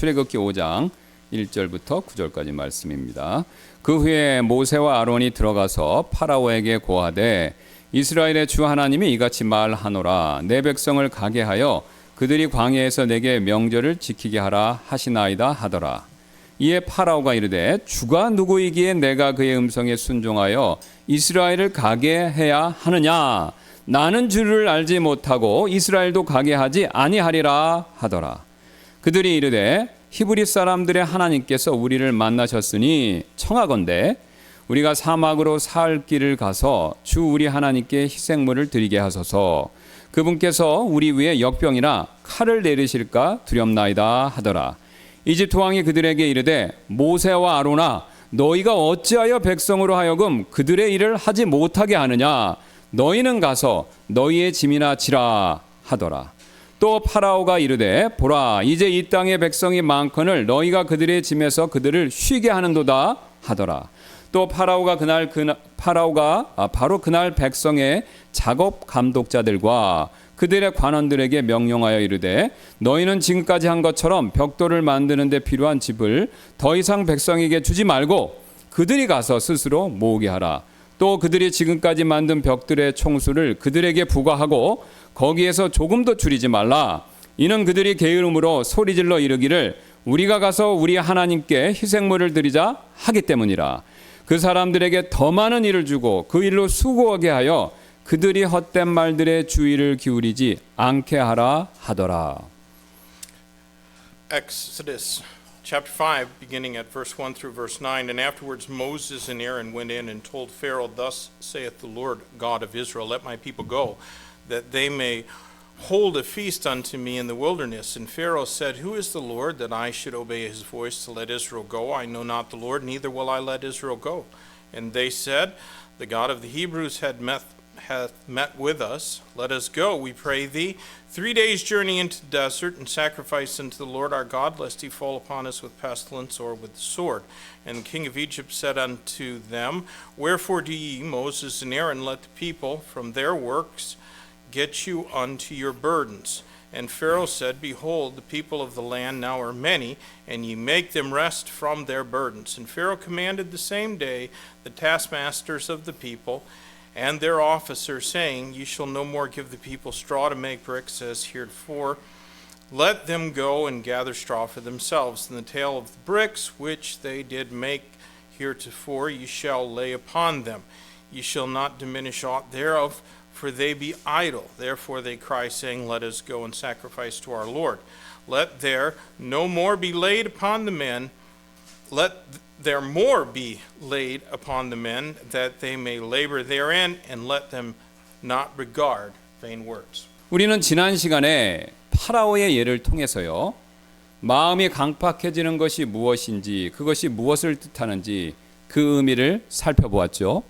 출애굽기 5장 1절부터 9절까지 말씀입니다. 그 후에 모세와 아론이 들어가서 파라오에게 고하되 이스라엘의 주 하나님이 이같이 말하노라. 내 백성을 가게 하여 그들이 광야에서 내게 명절을 지키게 하라 하시나이다 하더라. 이에 파라오가 이르되 주가 누구이기에 내가 그의 음성에 순종하여 이스라엘을 가게 해야 하느냐. 나는 주를 알지 못하고 이스라엘도 가게 하지 아니하리라 하더라. 그들이 이르되 히브리 사람들의 하나님께서 우리를 만나셨으니 청하건대 우리가 사막으로 살 길을 가서 주 우리 하나님께 희생물을 드리게 하소서. 그분께서 우리 위에 역병이나 칼을 내리실까 두렵나이다 하더라. 이집트 왕이 그들에게 이르되 모세와 아론아 너희가 어찌하여 백성으로 하여금 그들의 일을 하지 못하게 하느냐. 너희는 가서 너희의 짐이나 지라 하더라. 또 파라오가 이르되 보라 이제 이 땅의 백성이 많거늘 너희가 그들의 짐에서 그들을 쉬게 하는도다 하더라. 또 파라오가 바로 그날 백성의 작업 감독자들과 그들의 관원들에게 명령하여 이르되 너희는 지금까지 한 것처럼 벽돌을 만드는 데 필요한 집을 더 이상 백성에게 주지 말고 그들이 가서 스스로 모으게 하라. 또 그들이 지금까지 만든 벽들의 총수를 그들에게 부과하고 거기에서 조금도 줄이지 말라. 이는 그들이 게으름으로 소리질러 이르기를 우리가 가서 우리 하나님께 희생물을 드리자 하기 때문이라. 그 사람들에게 더 많은 일을 주고 그 일로 수고하게 하여 그들이 헛된 말들의 주의를 기울이지 않게 하라 하더라. Exodus chapter 5, beginning at verse 1 through verse 9. And afterwards Moses and Aaron went in and told Pharaoh, Thus saith the Lord God of Israel, Let my people go, that they may hold a feast unto me in the wilderness. And Pharaoh said, Who is the Lord, that I should obey his voice to let Israel go? I know not the Lord, neither will I let Israel go. And they said, The God of the Hebrews hath met with us. Let us go, we pray thee, 3 days' journey into the desert, and sacrifice unto the Lord our God, lest he fall upon us with pestilence or with the sword. And the king of Egypt said unto them, Wherefore do ye, Moses and Aaron, let the people from their works get you unto your burdens? And Pharaoh said, Behold, the people of the land now are many, and ye make them rest from their burdens. And Pharaoh commanded the same day the taskmasters of the people and their officers, saying, Ye shall no more give the people straw to make bricks as heretofore. Let them go and gather straw for themselves. And the tale of the bricks which they did make heretofore ye shall lay upon them. Ye shall not diminish aught thereof, for they be idle. Therefore they cry, saying, Let us go and sacrifice to our Lord. Let there no more be laid upon the men, let there more be laid upon the men, that they may labor therein, and let them not regard vain words. 우리는 지난 시간에 파라오의 예를 통해서요. 마음이 강팍해지는 것이 무엇인지 그것이 무엇을 뜻하는지 그 의미를 살펴보았죠.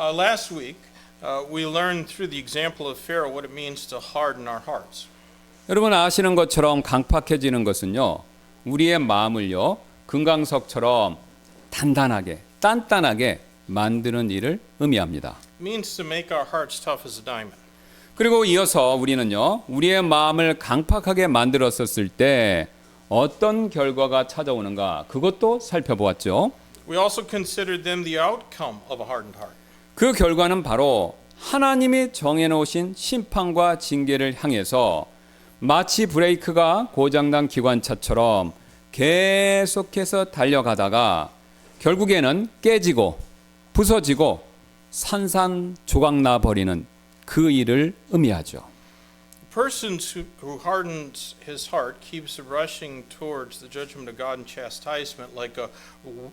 Last week we learned through the example of Pharaoh what it means to harden our hearts. 여러분 아시는 것처럼 강팍해지는 것은요. 우리의 마음을요. 금강석처럼 단단하게 만드는 일을 의미합니다. It means to make our hearts tough as a diamond. 그리고 이어서 우리는요. 우리의 마음을 강팍하게 만들었을 때 어떤 결과가 찾아오는가 그것도 살펴보았죠. We also considered them the outcome of a hardened heart. 그 결과는 바로 하나님이 정해놓으신 심판과 징계를 향해서 마치 브레이크가 고장난 기관차처럼 계속해서 달려가다가 결국에는 깨지고 부서지고 산산조각 버리는 그 일을 의미하죠. A person who hardens his heart keeps rushing towards the judgment of God and chastisement like a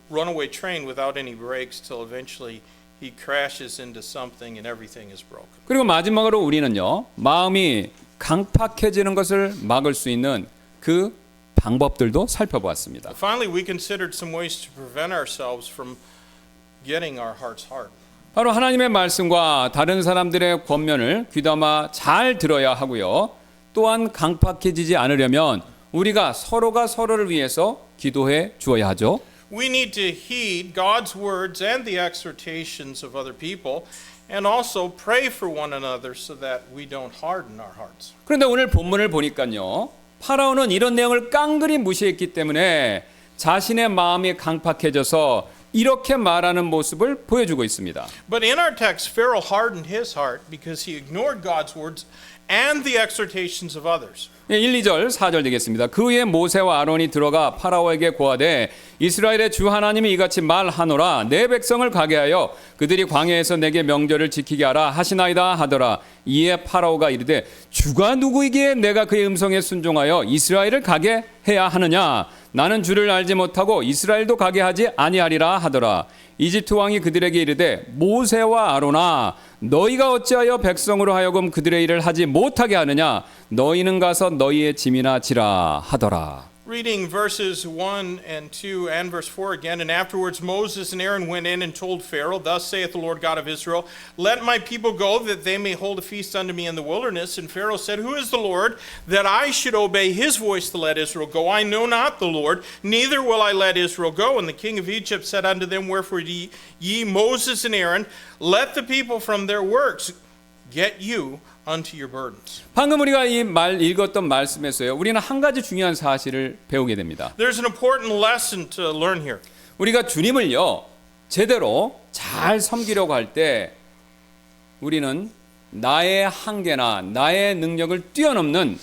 runaway train without any brakes till eventually he crashes into something and everything is broken. 그리고 마지막으로 우리는요. 마음이 강팍해지는 것을 막을 수 있는 그 방법들도 살펴보았습니다. Finally, we considered some ways to prevent ourselves from getting our hearts hardened. 바로 하나님의 말씀과 다른 사람들의 권면을 귀담아 잘 들어야 하고요. 또한 강팍해지지 않으려면 우리가 서로가 서로를 위해서 기도해 주어야 하죠. We need to heed God's words and the exhortations of other people and also pray for one another so that we don't harden our hearts. 그런데 오늘 본문을 보니까요. 파라오는 이런 내용을 깡그리 무시했기 때문에 자신의 마음이 강팍해져서 이렇게 말하는 모습을 보여주고 있습니다. But in our text, Pharaoh hardened his heart because he ignored God's words and the exhortations of others. 1, 2절, 4절 되겠습니다. 그 후에 모세와 아론이 들어가 파라오에게 고하되 이스라엘의 주 하나님이 이같이 말하노라 내 백성을 가게 하여 그들이 광야에서 내게 명절을 지키게 하라 하시나이다 하더라. 이에 파라오가 이르되 주가 누구이기에 내가 그의 음성에 순종하여 이스라엘을 가게 해야 하느냐 나는 주를 알지 못하고 이스라엘도 가게 하지 아니하리라 하더라. 이집트 왕이 그들에게 이르되 모세와 아론아 너희가 어찌하여 백성으로 하여금 그들의 일을 하지 못하게 하느냐 너희는 가서 너희의 짐이나 지라 하더라. Reading verses 1 and 2 and verse 4 again. And afterwards Moses and Aaron went in and told Pharaoh, Thus saith the Lord God of Israel, Let my people go, that they may hold a feast unto me in the wilderness. And Pharaoh said, Who is the Lord, that I should obey his voice to let Israel go? I know not the Lord, neither will I let Israel go. And the king of Egypt said unto them, Wherefore ye Moses and Aaron, let the people from their works get you unto your burdens. 방금 우리가 이 말 읽었던 말씀에서요. 우리는 한 가지 중요한 사실을 배우게 됩니다. There's an important lesson to learn here. 우리가 주님을요. 제대로 잘 섬기려고 할 때 우리는 나의 한계나 나의 능력을 뛰어넘는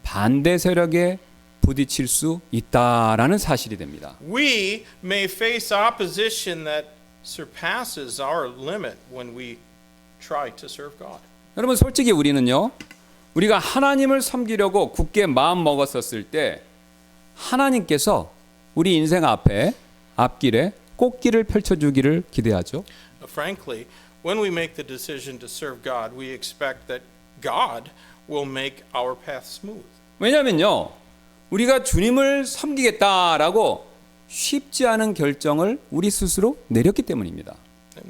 반대 세력에 부딪힐 수 있다라는 사실이 됩니다. We may face opposition that surpasses our limit when we try to serve God. 여러분 솔직히 우리는요. 우리가 하나님을 섬기려고 굳게 마음 먹었었을 때 하나님께서 우리 인생 앞길에 꽃길을 펼쳐주기를 기대하죠. Frankly, when we make the decision to serve God, we expect that God will make our path smooth. 왜냐하면요. 우리가 주님을 섬기겠다라고 쉽지 않은 결정을 우리 스스로 내렸기 때문입니다.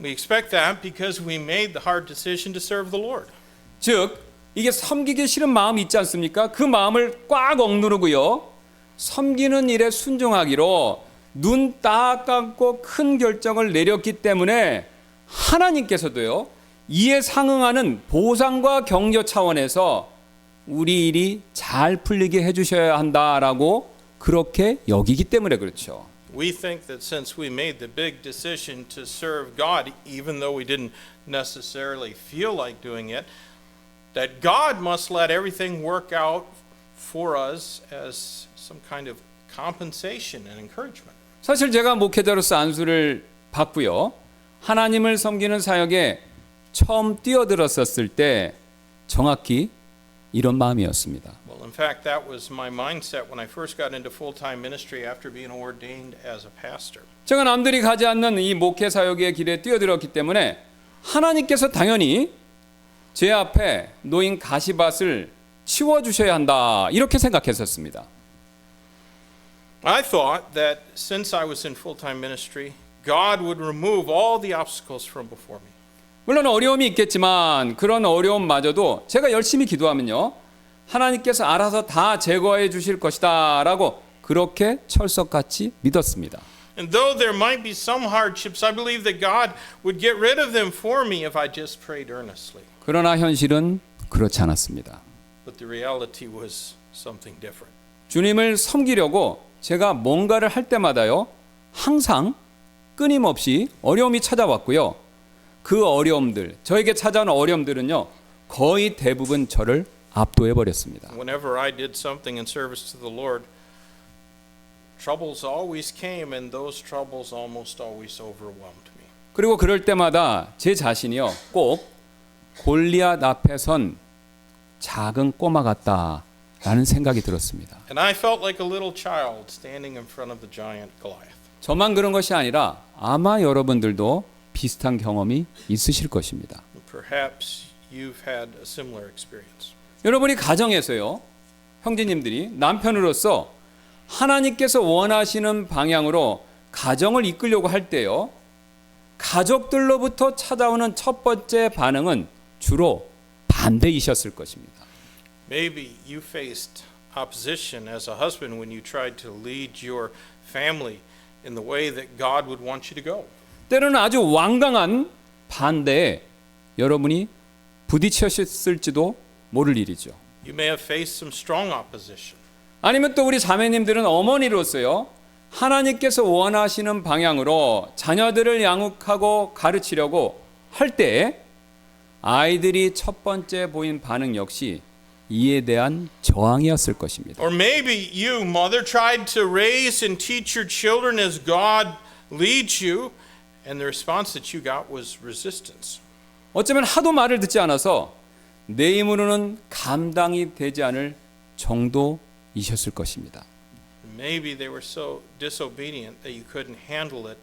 We expect that because we made the hard decision to serve the Lord. 즉 이게 섬기기 싫은 마음이 있지 않습니까? 그 마음을 꽉 억누르고요. 섬기는 일에 순종하기로 눈 딱 감고 큰 결정을 내렸기 때문에 하나님께서도요. 이에 상응하는 보상과 격려 차원에서 우리 일이 잘 풀리게 해주셔야 한다라고 그렇게 여기기 때문에 그렇죠. We think that since we made the big decision to serve God, even though we didn't necessarily feel like doing it, that God must let everything work out for us as some kind of compensation and encouragement. 사실 제가 목회자로서 안수를 받고요. 하나님을 섬기는 사역에 처음 뛰어들었었을 때 정확히 이런 마음이었습니다. Well, in fact, that was my mindset when I first got into full-time ministry after being ordained as a pastor. 제가 남들이 가지 않는 이 목회 사역의 길에 뛰어들었기 때문에 하나님께서 당연히 제 앞에 놓인 가시밭을 치워주셔야 한다 이렇게 생각했었습니다. I thought that since I was in full-time ministry, God would remove all the obstacles from before me. 물론 어려움이 있겠지만 그런 어려움마저도 제가 열심히 기도하면요. 하나님께서 알아서 다 제거해 주실 것이다 라고 그렇게 철석같이 믿었습니다. And though there might be some hardships, I believe that God would get rid of them for me if I just prayed earnestly. 그러나 현실은 그렇지 않았습니다. But the reality was something different. 주님을 섬기려고 제가 뭔가를 할 때마다요. 항상 끊임없이 어려움이 찾아왔고요. 그 어려움들, 저에게 찾아온 어려움들은요. 거의 대부분 저를 압도해 버렸습니다. Whenever I did something in service to the Lord, troubles always came and those troubles almost always overwhelmed me. 그리고 그럴 때마다 제 자신이요. 꼭 골리앗 앞에 선 작은 꼬마 같다라는 생각이 들었습니다. And I felt like a little child standing in front of the giant Goliath. 저만 그런 것이 아니라 아마 여러분들도 비슷한 경험이 있으실 것입니다. Perhaps you've had a similar experience. 여러분이 가정에서요. 형제님들이 남편으로서 하나님께서 원하시는 방향으로 가정을 이끌려고 할 때요. 가족들로부터 찾아오는 첫 번째 반응은 주로 반대이셨을 것입니다. Maybe you faced opposition as a husband when you tried to lead your family in the way that God would want you to go. 때로는 아주 완강한 반대에 여러분이 부딪혔을지도 모를 일이죠. You may have faced some strong opposition. 아니면 또 우리 자매님들은 어머니로서요, 하나님께서 원하시는 방향으로 자녀들을 양육하고 가르치려고 할 때 아이들이 첫 번째 보인 반응 역시 이에 대한 저항이었을 것입니다. Or maybe you, mother, tried to raise and teach your children as God leads you, and the response that you got was resistance. 어쩌면 하도 말을 듣지 않아서 내 힘으로는 감당이 되지 않을 정도이셨을 것입니다. Maybe they were so disobedient that you couldn't handle it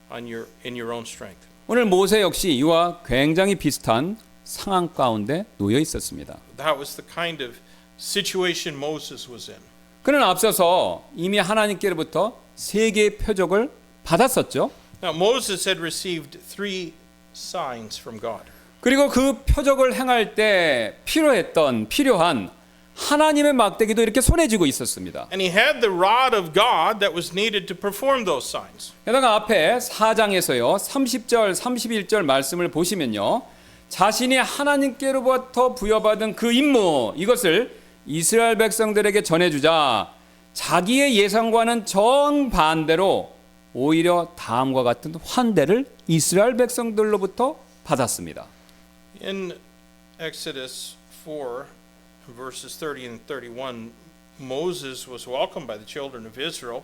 in your own strength. 오늘 모세 역시 이와 굉장히 비슷한 상황 가운데 놓여 있었습니다. That was the kind of situation Moses was in. 그는 앞서서 이미 하나님께로부터 세 개의 표적을 받았었죠. Now Moses had received 3 signs from God. 그리고 그 표적을 행할 때 필요한 하나님의 막대기도 이렇게 손에 쥐고 있었습니다. And he had the rod of God that was needed to perform those signs. 게다가 앞에 4장에서요 30절 31절 말씀을 보시면요, 자신이 하나님께로부터 부여받은 그 임무, 이것을 이스라엘 백성들에게 전해주자 자기의 예상과는 정반대로 오히려 다음과 같은 환대를 이스라엘 백성들로부터 받았습니다. In Exodus 4 verses 30 and 31, Moses was welcomed by the children of Israel,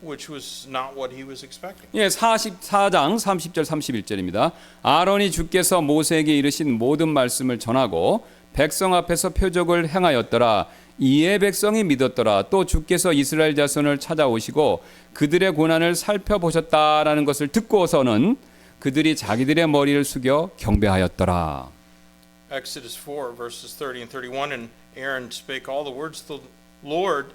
which was not what he was expecting. 예, 44장 30절 31절입니다. 아론이 주께서 모세에게 이르신 모든 말씀을 전하고 백성 앞에서 표적을 행하였더라. 이에 백성이 믿었더라. 또 주께서 이스라엘 자손을 찾아오시고 그들의 고난을 살펴보셨다라는 것을 듣고서는 그들이 자기들의 머리를 숙여 경배하였더라. Exodus 4 verses 30 and 31, and Aaron spake all the words of the Lord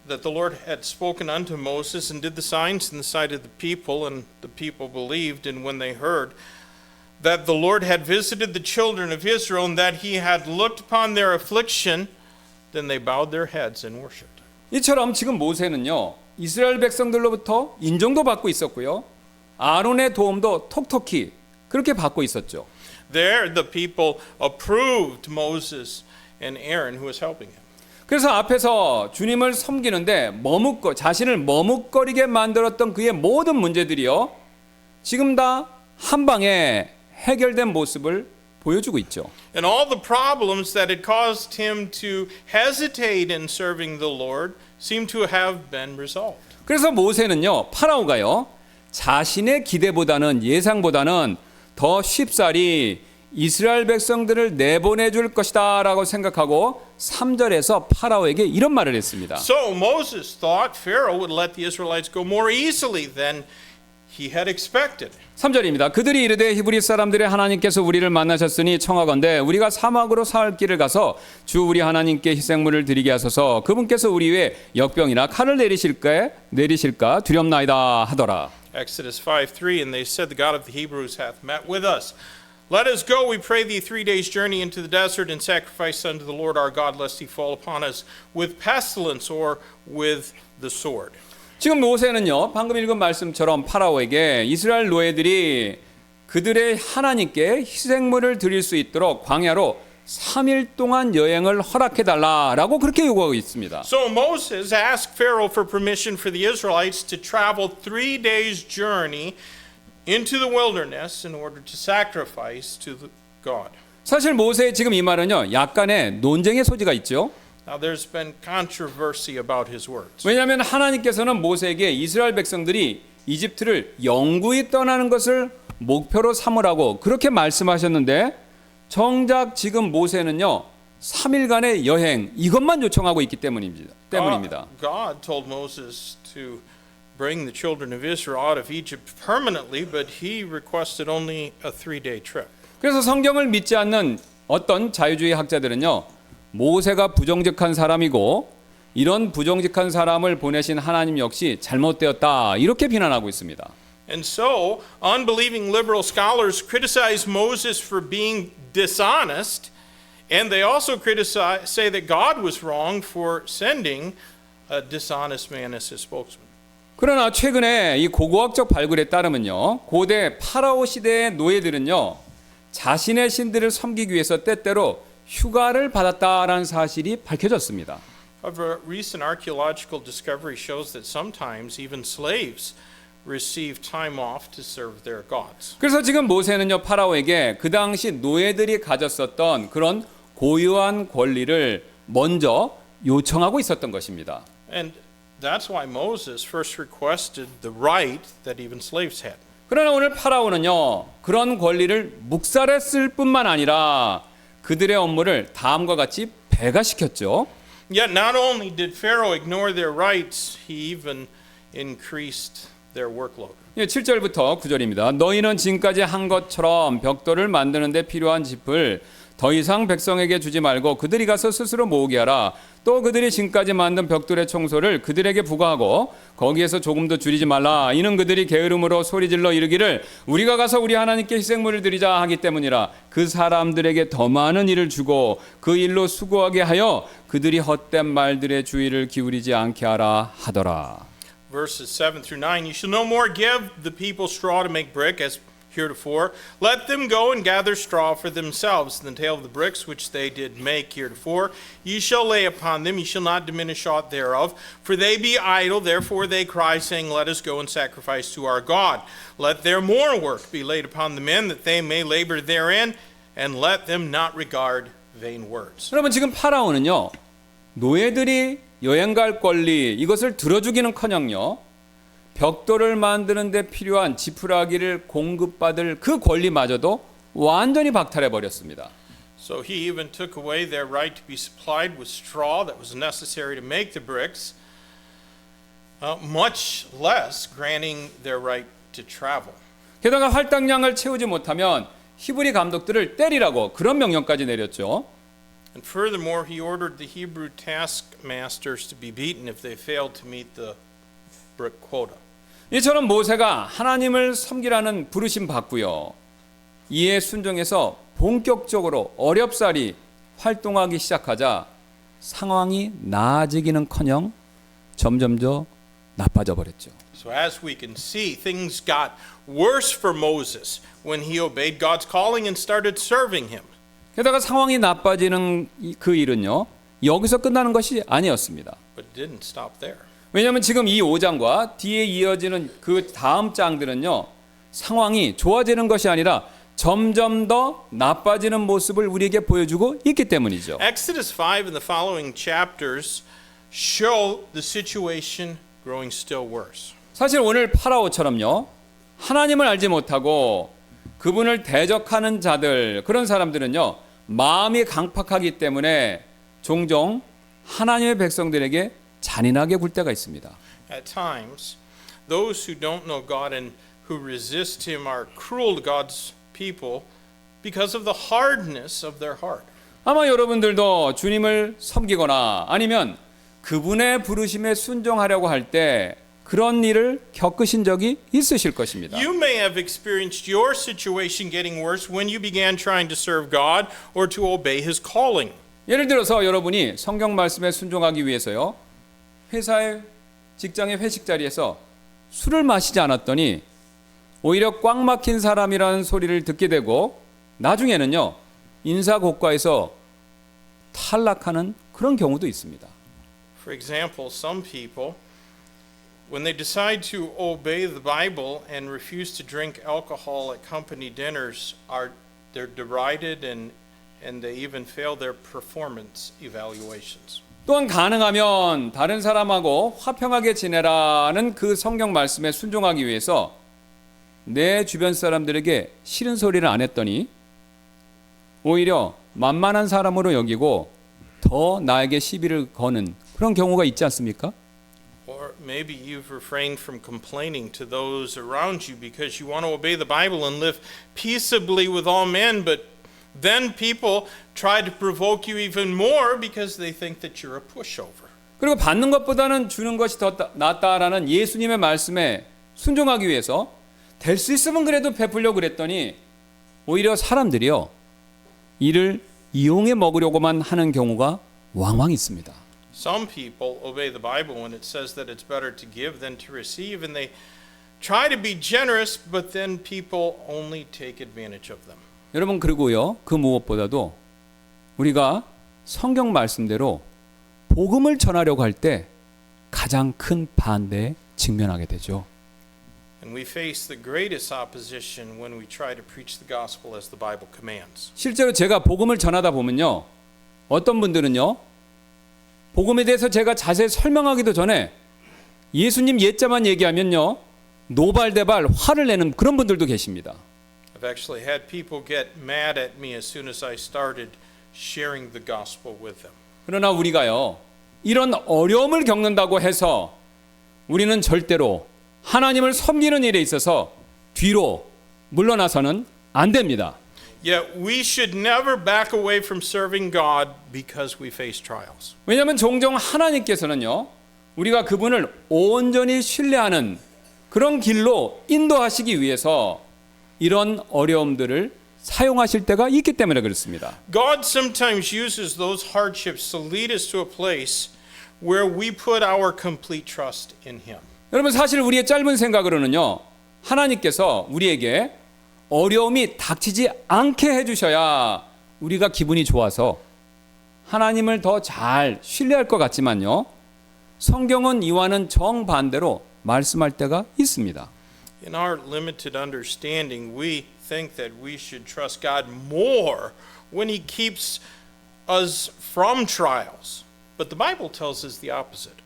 that the Lord had spoken unto Moses, and did the signs in the sight of the people, and the people believed. And when they heard that the Lord had visited the children of Israel, and that he had looked upon their affliction, then they bowed their heads and worshipped. 이처럼 지금 모세는요, 이스라엘 백성들로부터 인정도 받고 있었고요, 아론의 도움도 톡톡히 그렇게 받고 있었죠. There the people approved Moses and Aaron who was helping him. 그래서 앞에서 주님을 섬기는데 자신을 머뭇거리게 만들었던 그의 모든 문제들이요, 지금 다 한 방에 해결된 모습을 보여주고 있죠. And all the problems that had caused him to hesitate in serving the Lord seem to have been resolved. 그래서 모세는요, 파라오가요, 자신의 기대보다는 예상보다는 더 쉽사리 이스라엘 백성들을 내보내줄 것이다 라고 생각하고 3절에서 파라오에게 이런 말을 했습니다. So Moses thought Pharaoh would let the Israelites go more easily than he had expected. 3절입니다. 그들이 이르되 히브리 사람들의 하나님께서 우리를 만나셨으니 청하건대 우리가 사막으로 사흘 길을 가서 주 우리 하나님께 희생물을 드리게 하소서. 그분께서 우리 위에 역병이나 칼을 내리실까 두렵나이다 하더라. Exodus 5:3, and they said, the God of the Hebrews hath met with us. Let us go, we pray thee, 3 days' journey into the desert, and sacrifice unto the Lord our God, lest he fall upon us with pestilence or with the sword. 지금 모세는요, 방금 읽은 말씀처럼 파라오에게 이스라엘 노예들이 그들의 하나님께 희생물을 드릴 수 있도록 광야로 3일 동안 여행을 허락해달라라고 그렇게 요구하고 있습니다. So Moses asked Pharaoh for permission for the Israelites to travel 3 days' journey into the wilderness in order to sacrifice to God. 사실 모세의 지금 이 말은요, 약간의 논쟁의 소지가 있죠. Now there's been controversy about his words. 왜냐하면 하나님께서는 모세에게 이스라엘 백성들이 이집트를 영구히 떠나는 것을 목표로 삼으라고 그렇게 말씀하셨는데 정작 지금 모세는요, 3일간의 여행 이것만 요청하고 있기 때문입니다. God told Moses to bring the children of Israel out of Egypt permanently, but he requested only a 3-day trip. 그래서 성경을 믿지 않는 어떤 자유주의 학자들은요, 모세가 부정직한 사람이고 이런 부정직한 사람을 보내신 하나님 역시 잘못되었다 이렇게 비난하고 있습니다. And so, unbelieving liberal scholars criticize Moses for being dishonest, and they also say that God was wrong for sending a dishonest man as his spokesman. 그러나 최근에 이 고고학적 발굴에 따르면요, 고대 파라오 시대의 노예들은요, 자신의 신들을 섬기기 위해서 때때로 휴가를 받았다라는 사실이 밝혀졌습니다. However, recent archaeological discovery shows that sometimes even slaves receive time off to serve their gods. 그래서 지금 모세는요 파라오에게 그 당시 노예들이 가졌었던 그런 고유한 권리를 먼저 요청하고 있었던 것입니다. And that's why Moses first requested the right that even slaves had. 그러나 오늘 파라오는요 그런 권리를 묵살했을 뿐만 아니라 그들의 업무를 다음과 같이 배가시켰죠. Yet not only did Pharaoh ignore their rights, he even increased their workload. 7절부터 9절입니다. 너희는 지금까지 한 것처럼 벽돌을 만드는 데 필요한 짚을 더 이상 백성에게 주지 말고 그들이 가서 스스로 모으게 하라. 또 그들이 지금까지 만든 벽돌의 청소를 그들에게 부과하고 거기에서 조금도 줄이지 말라. 이는 그들이 게으름으로 소리질러 이르기를 우리가 가서 우리 하나님께 희생물을 드리자 하기 때문이라. 그 사람들에게 더 많은 일을 주고 그 일로 수고하게 하여 그들이 헛된 말들의 주의를 기울이지 않게 하라 하더라. Verses 7 through 9, you shall no more give the people straw to make brick as heretofore. Let them go and gather straw for themselves. And the tale of the bricks which they did make heretofore, ye shall lay upon them, ye shall not diminish aught thereof. For they be idle, therefore they cry, saying, Let us go and sacrifice to our God. Let their more work be laid upon the men, that they may labor therein, and let them not regard vain words. 여러분 지금 파라오는요 노예들이 여행 갈 권리 이것을 들어주기는커녕요 벽돌을 만드는 데 필요한 지푸라기를 공급받을 그 권리마저도 완전히 박탈해 버렸습니다. So he even took away their right to be supplied with straw that was necessary to make the bricks, much less granting their right to travel. 게다가 할당량을 채우지 못하면 히브리 감독들을 때리라고 그런 명령까지 내렸죠. And furthermore, he ordered the Hebrew taskmasters to be beaten if they failed to meet the brick quota. 이처럼 모세가 하나님을 섬기라는 부르심 받고요. 이에 순종해서 본격적으로 어렵사리 활동하기 시작하자 상황이 나아지기는커녕 점점 더 나빠져 버렸죠. So as we can see, things got worse for Moses when he obeyed God's calling and started serving him. 게다가 상황이 나빠지는 그 일은요. 여기서 끝나는 것이 아니었습니다. But it didn't stop there. 왜냐하면 지금 이 5장과 뒤에 이어지는 그 다음 장들은요. 상황이 좋아지는 것이 아니라 점점 더 나빠지는 모습을 우리에게 보여주고 있기 때문이죠. Exodus 5 and the following chapters show the situation growing still worse. 사실 오늘 파라오처럼요. 하나님을 알지 못하고 그분을 대적하는 자들 그런 사람들은요. 마음이 강팍하기 때문에 종종 하나님의 백성들에게 잔인하게 굴 때가 있습니다. At times, those who don't know God and who resist him are cruel to God's people because of the hardness of their heart. 아마 여러분들도 주님을 섬기거나 아니면 그분의 부르심에 순종하려고 할 때 그런 일을 겪으신 적이 있으실 것입니다. You may have experienced your situation getting worse when you began trying to serve God or to obey his calling. 예를 들어서 여러분이 성경 말씀에 순종하기 위해서요. 회사의 직장의 회식 자리에서 술을 마시지 않았더니 오히려 꽉 막힌 사람이라는 소리를 듣게 되고 나중에는요. 인사고과에서 탈락하는 그런 경우도 있습니다. For example, some people when they decide to obey the Bible and refuse to drink alcohol at company dinners they're derided and they even fail their performance evaluations. 또한 가능하면 다른 사람하고 화평하게 지내라는 그 성경 말씀에 순종하기 위해서 내 주변 사람들에게 싫은 소리를 안 했더니 오히려 만만한 사람으로 여기고 더 나에게 시비를 거는 그런 경우가 있지 않습니까? Or maybe you've refrained from complaining to those around you because you want to obey the Bible and live peaceably with all men, but then people try to provoke you even more because they think that you're a pushover. 그리고 받는 것보다는 주는 것이 더 낫다라는 예수님의 말씀에 순종하기 위해서 될 수 있으면 그래도 베풀려고 그랬더니 오히려 사람들이요. 이를 이용해 먹으려고만 하는 경우가 왕왕 있습니다. Some people obey the Bible when it says that it's better to give than to receive, and they try to be generous, but then people only take advantage of them. 여러분 그리고요. 그 무엇보다도 우리가 성경 말씀대로 복음을 전하려고 할 때 가장 큰 반대에 직면하게 되죠. And we face the greatest opposition when we try to preach the gospel as the Bible commands. 실제로 제가 복음을 전하다 보면요, 어떤 분들은요, 복음에 대해서 제가 자세히 설명하기도 전에 예수님 옛자만 얘기하면요, 노발대발 화를 내는 그런 분들도 계십니다. I've actually had people get mad at me as soon as I started sharing the gospel with them. 그러나 우리가요, 이런 어려움을 겪는다고 해서 우리는 절대로 하나님을 섬기는 일에 있어서 뒤로 물러나서는 안 됩니다. Yet we should never back away from serving God because we face trials. 왜냐하면 종종 하나님께서는요, 우리가 그분을 온전히 신뢰하는 그런 길로 인도하시기 위해서 이런 어려움들을 사용하실 때가 있기 때문에 그렇습니다. God sometimes uses those hardships to lead us to a place where we put our complete trust in Him. 여러분, 사실 우리의 짧은 생각으로는요, 하나님께서 우리에게 어려움이 닥치지 않게 해주셔야 우리가 기분이 좋아서 하나님을 더 잘 신뢰할 것 같지만요, 성경은 이와는 정반대로 말씀할 때가 있습니다. In our limited understanding, we think that we should trust God more when He keeps us from trials. But the Bible tells us the opposite.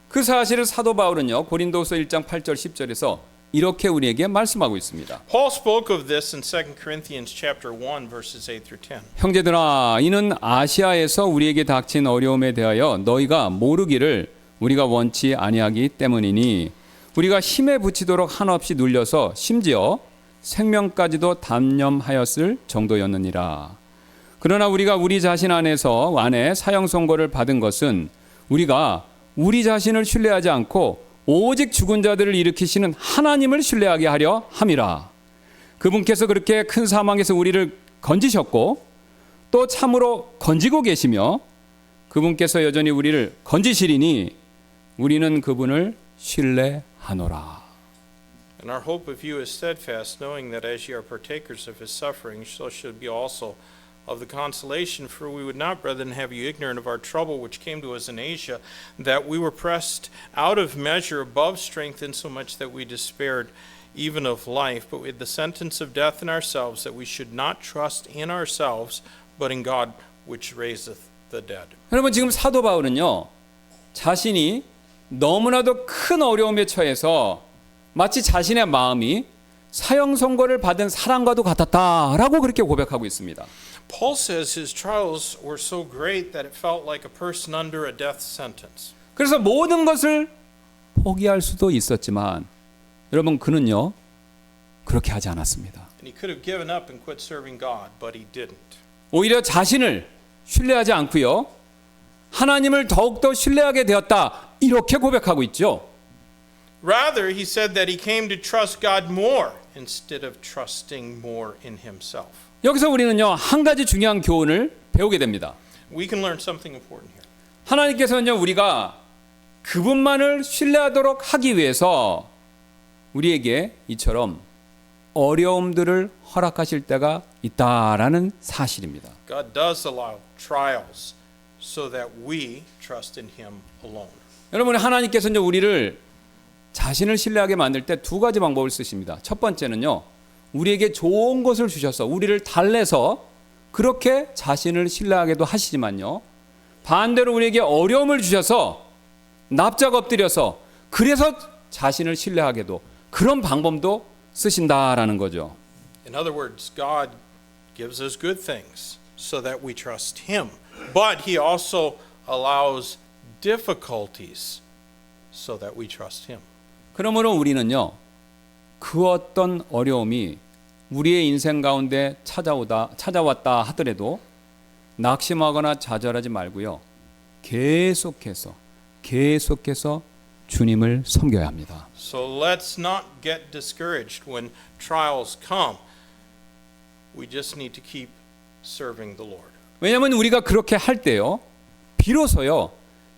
그 사실을 사도 바울은요, 고린도서 1장 8절 10절에서 이렇게 우리에게 말씀하고 있습니다. Paul spoke of this in 2 Corinthians chapter 1 verses 8 through 10. 형제들아, 이는 아시아에서 우리에게 닥친 어려움에 대하여 너희가 모르기를 우리가 원치 아니하기 때문이니 우리가 힘에 부치도록 한없이 눌려서 심지어 생명까지도 담념하였을 정도였느니라. 그러나 우리가 우리 자신 안에 사형 선고를 받은 것은 우리가 우리 자신을 신뢰하지 않고 오직 죽은 자들을 일으키시는 하나님을 신뢰하게 하려 함이라. 그분께서 그렇게 큰 사망에서 우리를 건지셨고 또 참으로 건지고 계시며 그분께서 여전히 우리를 건지시리니 우리는 그분을 신뢰하노라. And our hope of you is steadfast, knowing that as ye are partakers of His suffering, so should be also of the consolation. For we would not, brethren, have you ignorant of our trouble which came to us in Asia, that we were pressed out of measure above strength, insomuch that we despaired even of life. But we had the sentence of death in ourselves, that we should not trust in ourselves, but in God which raiseth the dead. 여러분, 지금 사도 바울은요, 자신이 너무나도 큰 어려움에 처해서 마치 자신의 마음이 사형 선고를 받은 사람과도 같았다라고 그렇게 고백하고 있습니다. Paul says his trials were so great that it felt like a person under a death sentence. 그래서 모든 것을 포기할 수도 있었지만 여러분, 그는요, 그렇게 하지 않았습니다. And he could have given up and quit serving God, but he didn't. 오히려 자신을 신뢰하지 않고요, 하나님을 더욱더 신뢰하게 되었다, 이렇게 고백하고 있죠. Rather, he said that he came to trust God more instead of trusting more in himself. 여기서 우리는요, 한 가지 중요한 교훈을 배우게 됩니다. We can learn something important here. 하나님께서는요, 우리가 그분만을 신뢰하도록 하기 위해서 우리에게 이처럼 어려움들을 허락하실 때가 있다라는 사실입니다. God does allow trials so that we trust in him alone. 여러분, 하나님께서는 우리를 자신을 신뢰하게 만들 때 두 가지 방법을 쓰십니다. 첫 번째는요, 우리에게 좋은 것을 주셔서 우리를 달래서 그렇게 자신을 신뢰하게도 하시지만요, 반대로 우리에게 어려움을 주셔서 납작 엎드려서 그래서 자신을 신뢰하게도, 그런 방법도 쓰신다라는 거죠. In other words, God gives us good things so that we trust him, but he also allows difficulties so that we trust him. 그러므로 우리는요, 그 어떤 어려움이 우리의 인생 가운데 찾아왔다 하더라도 낙심하거나 좌절하지 말고요, 계속해서 주님을 섬겨야 합니다. So let's not get discouraged when trials come. We just need to keep serving the Lord. 왜냐하면 우리가 그렇게 할 때요, 비로소요,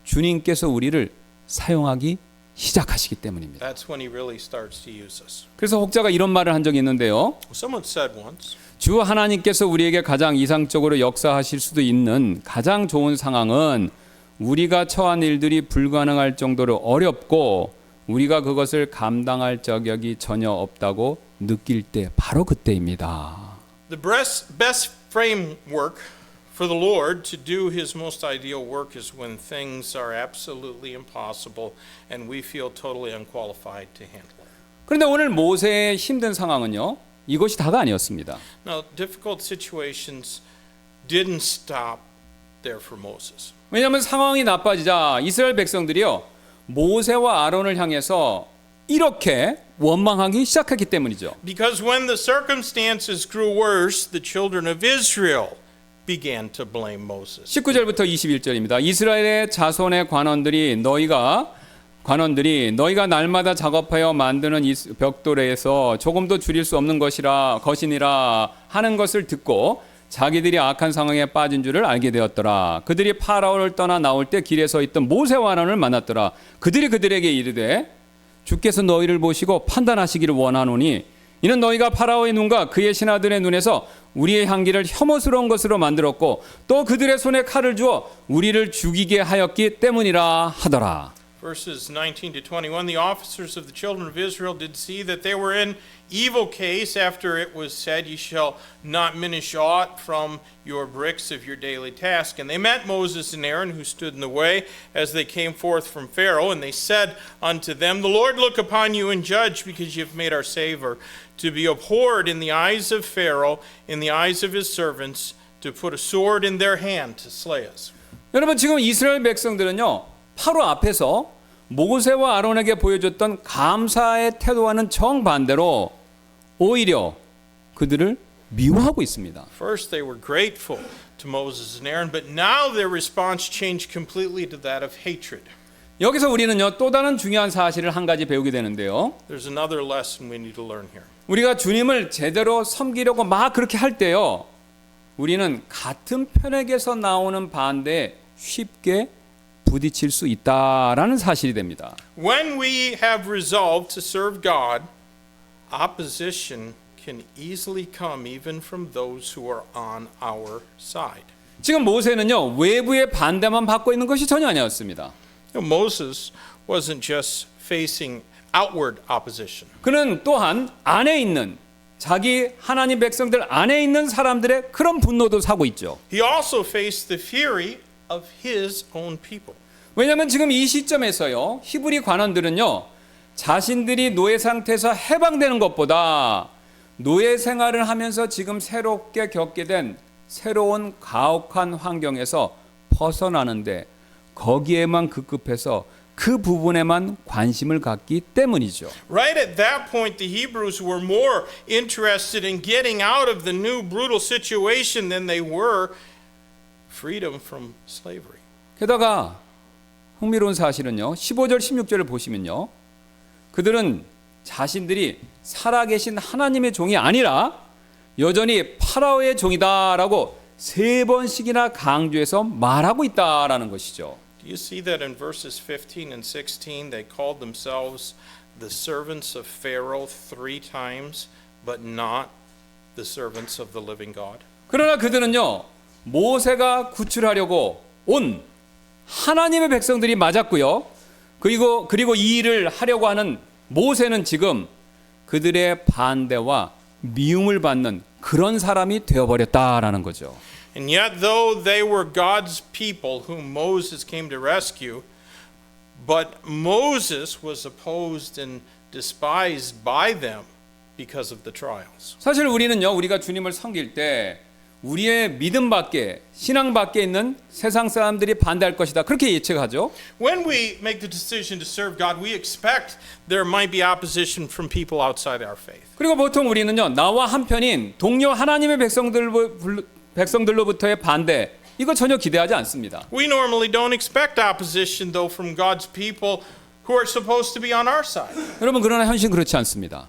주님께서 우리를 사용하기 시작하시기 때문입니다. That's when he really starts to use us. 그래서 혹자가 이런 말을 한 적이 있는데요, Someone said once, 주 하나님께서 우리에게 가장 이상적으로 역사하실 수도 있는 가장 좋은 상황은 우리가 처한 일들이 불가능할 정도로 어렵고 우리가 그것을 감당할 자격이 전혀 없다고 느낄 때 바로 그때입니다. The best framework for the Lord to do His most ideal work is when things are absolutely impossible and we feel totally unqualified to handle it. 그런데 오늘 모세의 힘든 상황은요, 이것이 다가 아니었습니다. Now, difficult situations didn't stop there for Moses. 왜냐하면 상황이 나빠지자 이스라엘 백성들이요, 모세와 아론을 향해서 이렇게 원망하기 시작했기 때문이죠. Because when the circumstances grew worse, the children of Israel began to blame Moses. 19절부터 21절입니다. 이스라엘의 자손의 관원들이 너희가 날마다 작업하여 만드는 이 벽돌에서 조금도 줄일 수 없는 것이니라 하는 것을 듣고 자기들이 악한 상황에 빠진 줄을 알게 되었더라. 그들이 파라오를 떠나 나올 때 길에 서 있던 모세와 아론을 만났더라. 그들이 그들에게 이르되 주께서 너희를 보시고 판단하시기를 원하노니 이는 너희가 파라오의 눈과 그의 신하들의 눈에서 우리의 향기를 혐오스러운 것으로 만들었고 또 그들의 손에 칼을 주어 우리를 죽이게 하였기 때문이라 하더라. Verses 19 to 21, the officers of the children of Israel did see that they were in evil case after it was said, Ye shall not minish aught from your bricks of your daily task. And they met Moses and Aaron, who stood in the way, as they came forth from Pharaoh. And they said unto them, The Lord look upon you and judge, because ye have made our Savior to be abhorred in the eyes of Pharaoh, in the eyes of his servants, to put a sword in their hand to slay us. 여러분, 지금 이스라엘 백성들은요, 바로 앞에서 모세와 아론에게 보여줬던 감사의 태도와는 정반대로 오히려 그들을 미워하고 있습니다. First, they were grateful to Moses and Aaron, but now their response changed completely to that of hatred. 여기서 우리는요, 또 다른 중요한 사실을 한 가지 배우게 되는데요. There's another lesson we need to learn here. 우리가 주님을 제대로 섬기려고 막 그렇게 할 때요, 우리는 같은 편에게서 나오는 반대에 쉽게 부딪힐 수 있다라는 사실이 됩니다. When we have resolved to serve God, opposition can easily come even from those who are on our side. 지금 모세는요, 외부의 반대만 받고 있는 것이 전혀 아니었습니다. Moses wasn't just facing outward opposition. 그는 또한 안에 있는 자기 하나님 백성들 안에 있는 사람들의 그런 분노도 사고 있죠. He also faced the fury of his own people. 왜냐하면 지금 이 시점에서요, 히브리 관원들은요, 자신들이 노예 상태에서 해방되는 것보다 노예 생활을 하면서 지금 새롭게 겪게 된 새로운 가혹한 환경에서 벗어나는데 거기에만 급급해서 그 부분에만 관심을 갖기 때문이죠. Right at that point, the Hebrews were more interested in getting out of the new brutal situation than they were freedom from slavery. 게다가 흥미로운 사실은요, 15절 16절을 보시면요, 그들은 자신들이 살아계신 하나님의 종이 아니라 여전히 파라오의 종이다라고 3번씩이나 강조해서 말하고 있다라는 것이죠. Do you see that in verses 15 and 16 they called themselves the servants of Pharaoh 3 times but not the servants of the living God? 그러나 그들은요, 모세가 구출하려고 온 하나님의 백성들이 맞았고요. 그리고 이 일을 하려고 하는 모세는 지금 그들의 반대와 미움을 받는 그런 사람이 되어버렸다라는 거죠. And yet, though they were God's people whom Moses came to rescue, but Moses was opposed and despised by them because of the trials. 사실 우리가 주님을 섬길 때 우리의 믿음 밖에, 신앙 밖에 있는 세상 사람들이 반대할 것이다. 그렇게 예측하죠. When we make the decision to serve God, we expect there might be opposition from people outside our faith. 그리고 보통 우리는요, 나와 한편인 동료 하나님의 백성들로부터의 반대, 이거 전혀 기대하지 않습니다. We normally don't expect opposition, though, from God's people who are supposed to be on our side. 여러분, 그러나 현실은 그렇지 않습니다.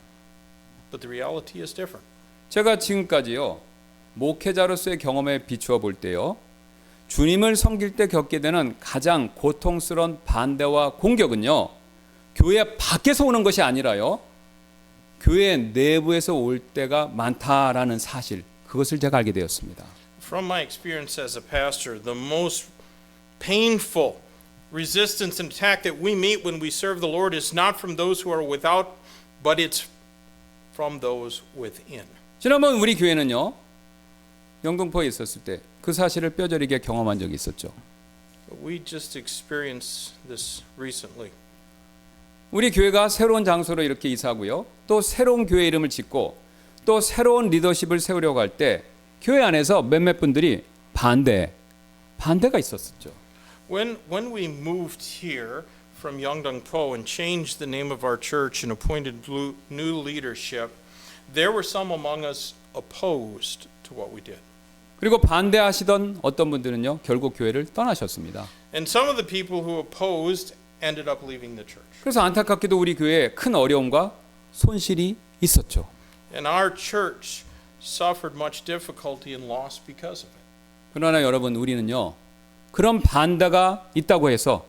But the reality is different. 제가 지금까지요, 목회자로서의 경험에 비추어 볼 때요, 주님을 섬길 때 겪게 되는 가장 고통스러운 반대와 공격은요, 교회 밖에서 오는 것이 아니라요, 교회 내부에서 올 때가 많다라는 사실, 그것을 제가 알게 되었습니다. From my experience as a pastor, the most painful resistance and attack that we meet when we serve the Lord is not from those who are without, but it's from those within. 지난번 우리 교회는요, 영등포에 있었을 때 그 사실을 뼈저리게 경험한 적이 있었죠. We just experienced this recently. 우리 교회가 새로운 장소로 이렇게 이사하고요, 또 새로운 교회 이름을 짓고 또 새로운 리더십을 세우려고 할 때 교회 안에서 몇몇 분들이 반대가 있었죠. When we moved here from Yeongdeung-po and changed the name of our church and appointed new leadership, there were some among us opposed to what we did. 그리고 반대하시던 어떤 분들은요, 결국 교회를 떠나셨습니다. And some of the people who opposed ended up leaving the church. 그래서 안타깝게도 우리 교회에 큰 어려움과 손실이 있었죠. And our church suffered much difficulty and loss because of it. 그러나 여러분, 우리는요, 그런 반대가 있다고 해서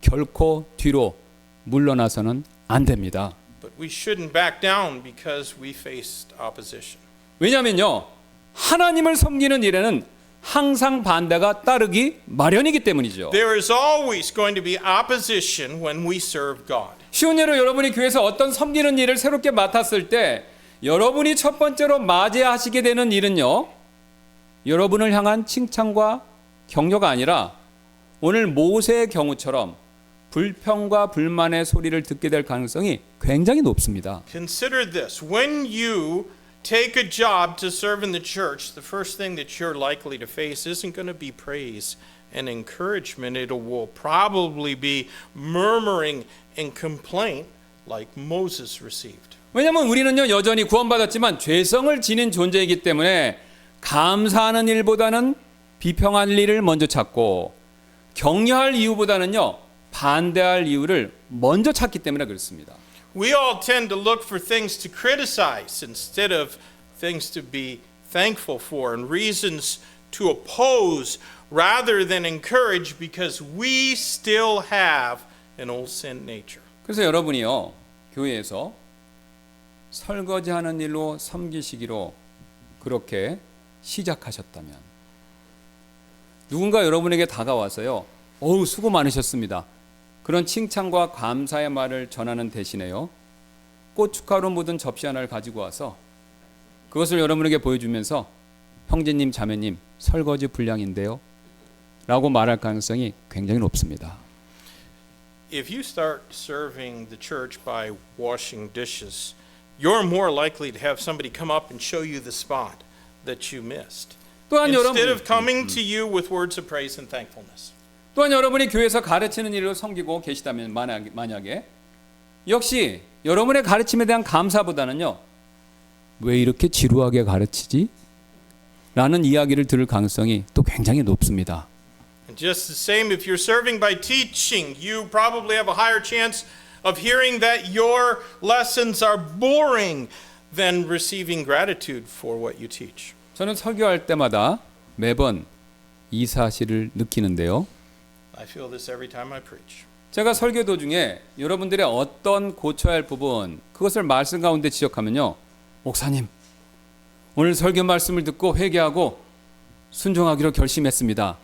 결코 뒤로 물러나서는 안 됩니다. But we shouldn't back down because we faced opposition. 왜냐하면요, 하나님을 섬기는 일에는 항상 반대가 따르기 마련이기 때문이죠. There is always going to be opposition when we serve God. 쉬운 예로 여러분이 교회에서 어떤 섬기는 일을 새롭게 맡았을 때 여러분이 첫 번째로 맞이하시게 되는 일은요, 여러분을 향한 칭찬과 격려가 아니라 오늘 모세의 경우처럼 불평과 불만의 소리를 듣게 될 가능성이 굉장히 높습니다. Consider this. When you take a job to serve in the church, the first thing that you're likely to face isn't going to be praise and encouragement. It will probably be murmuring and complaint like Moses received. 왜냐하면 우리는요, 여전히 구원받았지만 죄성을 지닌 존재이기 때문에 감사하는 일보다는 비평할 일을 먼저 찾고 격려할 이유보다는요, 반대할 이유를 먼저 찾기 때문에 그렇습니다. We all tend to look for things to criticize instead of things to be thankful for and reasons to oppose rather than encourage because we still have an old sin nature. 그래서 여러분이요, 교회에서 설거지하는 일로 섬기시기로 그렇게 시작하셨다면 누군가 여러분에게 다가와서요, 어우 수고 많으셨습니다, 그런 칭찬과 감사의 말을 전하는 대신에요, 고춧가루 묻은 접시 하나를 가지고 와서 그것을 여러분에게 보여주면서 형제님 자매님 설거지 불량인데요 라고 말할 가능성이 굉장히 높습니다. If you start serving the church by washing dishes, you're more likely to have somebody come up and show you the spot that you missed. 또한 Instead 여러분, of coming to you with words of praise and thankfulness. 또한 여러분이 교회에서 가르치는 일로 섬기고 계시다면 만약에 역시 여러분의 가르침에 대한 감사보다는요, 왜 이렇게 지루하게 가르치지? 라는 이야기를 들을 가능성이 또 굉장히 높습니다. And just the same, if you're serving by teaching, you probably have a higher chance of hearing that your lessons are boring than receiving gratitude for what you teach. 저는 설교할 때마다 매번 이 사실을 느끼는데요. I feel this every time I preach. 제가 설교 도중에 여러분들의 어떤 고쳐야 할 부분, 그것을 말씀 가운데 지적하면요, 목사님, 오늘 설교 말씀을 듣고 회개하고 순종하기로 결심했습니다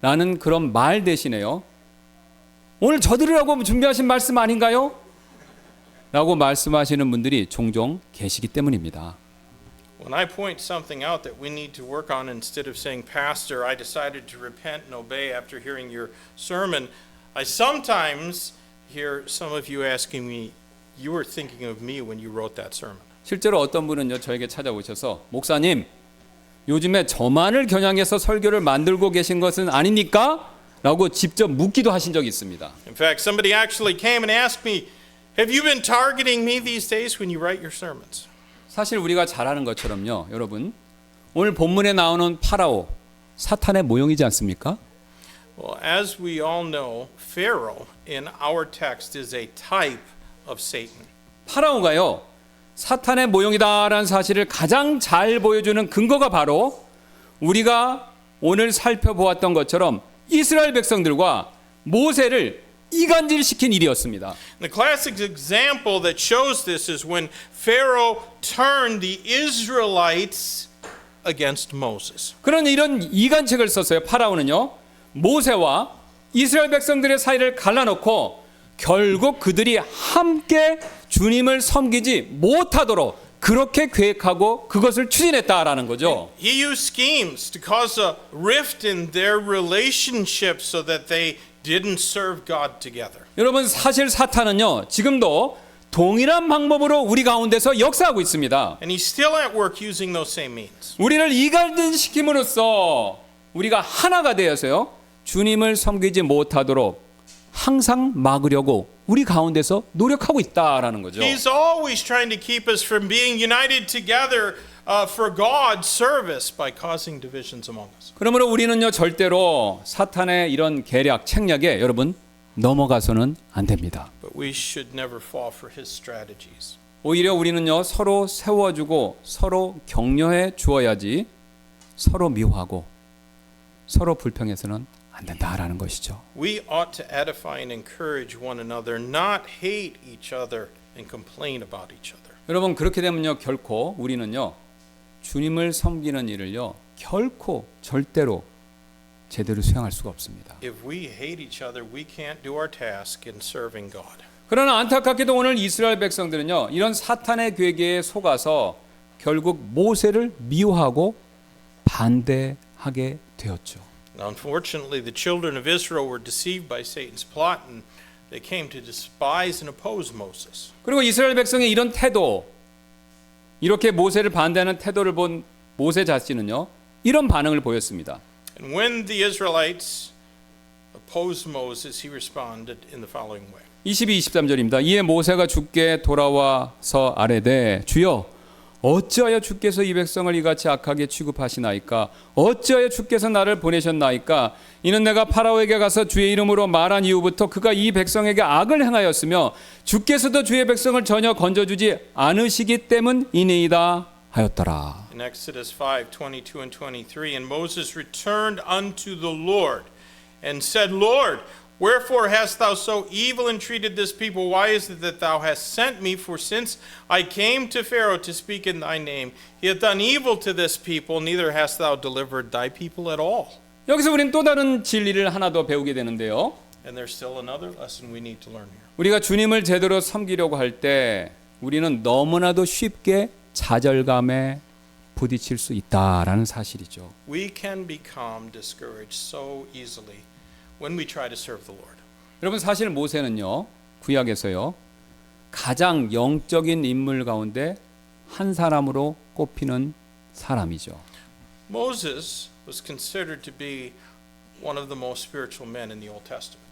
라는 그런 말 대신에요, 오늘 저 들으라고 준비하신 말씀 아닌가요? 라고 말씀하시는 분들이 종종 계시기 때문입니다. When I point something out that we need to work on, instead of saying, Pastor, I decided to repent and obey after hearing your sermon, I sometimes hear some of you asking me, you were thinking of me when you wrote that sermon. 실제로 어떤 분은요, 저에게 찾아오셔서 목사님, 요즘에 저만을 겨냥해서 설교를 만들고 계신 것은 아닙니까? 라고 직접 묻기도 하신 적이 있습니다. In fact, somebody actually came and asked me, have you been targeting me these days when you write your sermons? 사실 우리가 잘 아는 것처럼요, 여러분, 오늘 본문에 나오는 파라오, 사탄의 모형이지 않습니까? Well, as we all know, Pharaoh in our text is a type of Satan. 파라오가요, 사탄의 모형이다라는 사실을 가장 잘 보여주는 근거가 바로 우리가 오늘 살펴보았던 것처럼 이스라엘 백성들과 모세를 이간질시킨 일이었습니다. The classic example that shows this is when Pharaoh turned the Israelites against Moses. 그런 이런 이간책을 썼어요. 파라오는요, 모세와 이스라엘 백성들의 사이를 갈라놓고 결국 그들이 함께 주님을 섬기지 못하도록 그렇게 계획하고 그것을 추진했다라는 거죠. He used schemes to cause a rift in their relationship so that they didn't serve God together. 여러분 사실 사탄은요 지금도 동일한 방법으로 우리 가운데서 역사하고 있습니다. And he's still at work using those same means. 우리를 이갈등시킴으로써 우리가 하나가 되어서요 주님을 섬기지 못하도록 항상 막으려고 우리 가운데서 노력하고 있다라는 거죠. He's always trying to keep us from being united together for God's service by causing divisions among us. 그러므로 우리는요 절대로 사탄의 이런 계략, 책략에 여러분 넘어가서는 안 됩니다. But we should never fall for his strategies. 오히려 우리는요 서로 세워주고 서로 격려해 주어야지 서로 미워하고 서로 불평해서는 안 된다라는 것이죠. We ought to edify and encourage one another, not hate each other and complain about each other. 여러분 그렇게 되면요 결코 우리는요 주님을 섬기는 일을요 결코 절대로 제대로 수행할 수가 없습니다. If we hate each other, we can't do our task in serving God. 그러나 안타깝게도 오늘 이스라엘 백성들은요 이런 사탄의 괴계에 속아서 결국 모세를 미워하고 반대하게 되었죠. Now, unfortunately, the children of Israel were deceived by Satan's plot, and they came to despise and oppose Moses. 그리고 이스라엘 백성의 이런 태도, 이렇게 모세를 반대하는 태도를 본 모세 자신은요 이런 반응을 보였습니다. And when the Israelites opposed Moses, he responded in the following way. 22, 23절입니다. 이에 모세가 주께 돌아와서 아뢰되 주여 어찌하여 주께서 이 백성을 이같이 악하게 취급하시나이까? 어찌하여 주께서 나를 보내셨나이까? 이는 내가 파라오에게 가서 주의 이름으로 말한 이후부터 그가 이 백성에게 악을 행하였으며 주께서도 주의 백성을 전혀 건져주지 않으시기 때문이니이다 하였더라. In Exodus 5:22 and 23, and Moses returned unto the Lord and said, Lord, wherefore hast thou so evil entreated this people? Why is it that thou hast sent me? For since I came to Pharaoh to speak in thy name, he hath done evil to this people, neither hast thou delivered thy people at all. 여기서 우리는 또 다른 진리를 하나 더 배우게 되는데요. And there's still another lesson we need to learn here. 우리가 주님을 제대로 섬기려고 할 때 우리는 너무나도 쉽게 좌절감에 부딪힐 수 있다라는 사실이죠. We can become discouraged so easily when we try to serve the Lord. 여러분 사실 모세는요 구약에서요 가장 영적인 인물 가운데 한 사람으로 꼽히는 사람이죠. Moses was considered to be one of the most spiritual men in the Old Testament.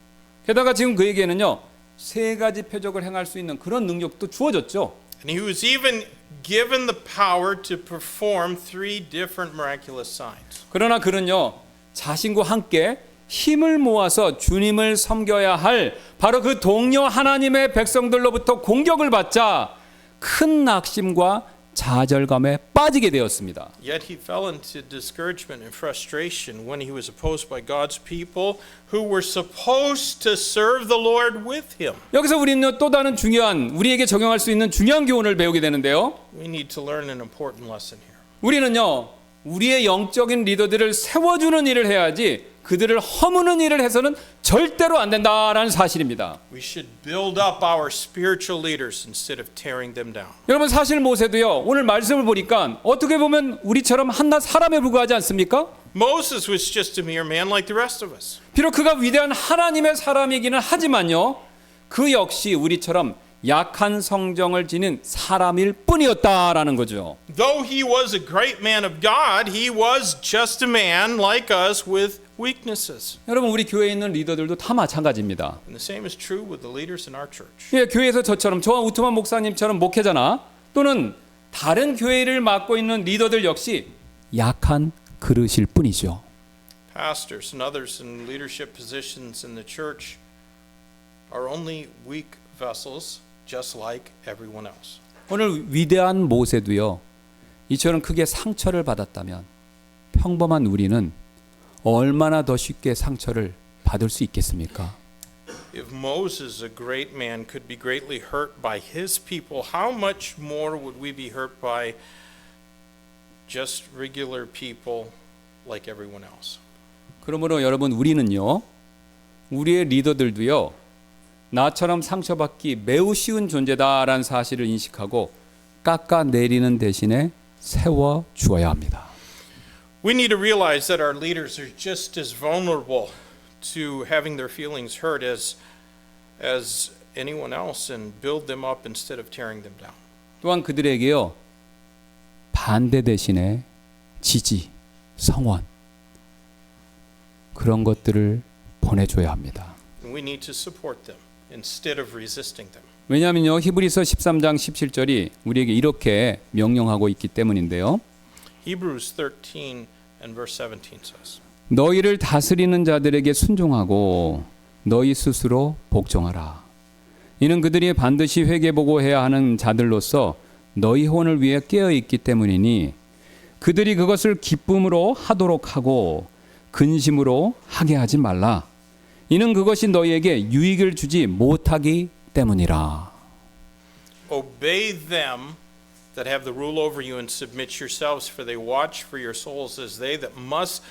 게다가 지금 그에게는요 세 가지 표적을 행할 수 있는 그런 능력도 주어졌죠. And he was even given the power to perform 3 different miraculous signs. 그러나 그는요 자신과 함께 힘을 모아서 주님을 섬겨야 할 바로 그 동료 하나님의 백성들로부터 공격을 받자 큰 낙심과 좌절감에 빠지게 되었습니다. Yet he fell into discouragement and frustration when he was opposed by God's people who were supposed to serve the Lord with him. 여기서 우리는 또 다른 중요한 우리에게 적용할 수 있는 중요한 교훈을 배우게 되는데요. We need to learn an important lesson here. 우리는요 우리의 영적인 리더들을 세워주는 일을 해야지 그들을 허무는 일을 해서는 절대로 안 된다라는 사실입니다. We should build up our spiritual leaders instead of tearing them down. 여러분 사실 모세도요 오늘 말씀을 보니까 어떻게 보면 우리처럼 한낱 사람에 불과하지 않습니까? Moses was just a mere man like the rest of us. 비록 그가 위대한 하나님의 사람이기는 하지만요 그 역시 우리처럼 약한 성정을 지닌 사람일 뿐이었다라는 거죠. Though he was a great man of God, he was just a man like us with weaknesses. 여러분 우리 교회에 있는 리더들도 다 마찬가지입니다. And the same is true with the leaders in our church. 예, 교회에서 저처럼 저와 우트만 목사님처럼 목회자나 또는 다른 교회를 맡고 있는 리더들 역시 약한 그릇일 뿐이죠. Pastors and others in leadership positions in the church are only weak vessels just like everyone else. 오늘 위대한 모세도요. 이처럼 크게 상처를 받았다면 평범한 우리는 얼마나 더 쉽게 상처를 받을 수 있겠습니까? If Moses, a great man, could be greatly hurt by his people, how much more would we be hurt by just regular people like everyone else? 그러므로 여러분 우리는요. 우리의 리더들도요. 나처럼 상처받기 매우 쉬운 존재다라는 사실을 인식하고 깎아내리는 대신에 세워 주어야 합니다. We need to realize that our leaders are just as vulnerable to having their feelings hurt as anyone else and build them up instead of tearing them down. 또한 그들에게요. 반대 대신에 지지, 성원 그런 것들을 보내줘야 합니다. And we need to support them instead of resisting them. 왜냐하면요. 히브리서 13장 17절이 우리에게 이렇게 명령하고 있기 때문인데요. Hebrews 13 and verse 17 says, 너희를 다스리는 자들에게 순종하고 너희 스스로 복종하라. 이는 그들이 반드시 회개보고해야 하는 자들로서 너희 혼을 위해 깨어 있기 때문이니 그들이 그것을 기쁨으로 하도록 하고 근심으로 하게 하지 말라. 이는 그것이 너희에게 유익을 주지 못하기 때문이라. Obey them that have the rule over you and submit yourselves, for they watch for your souls as they that must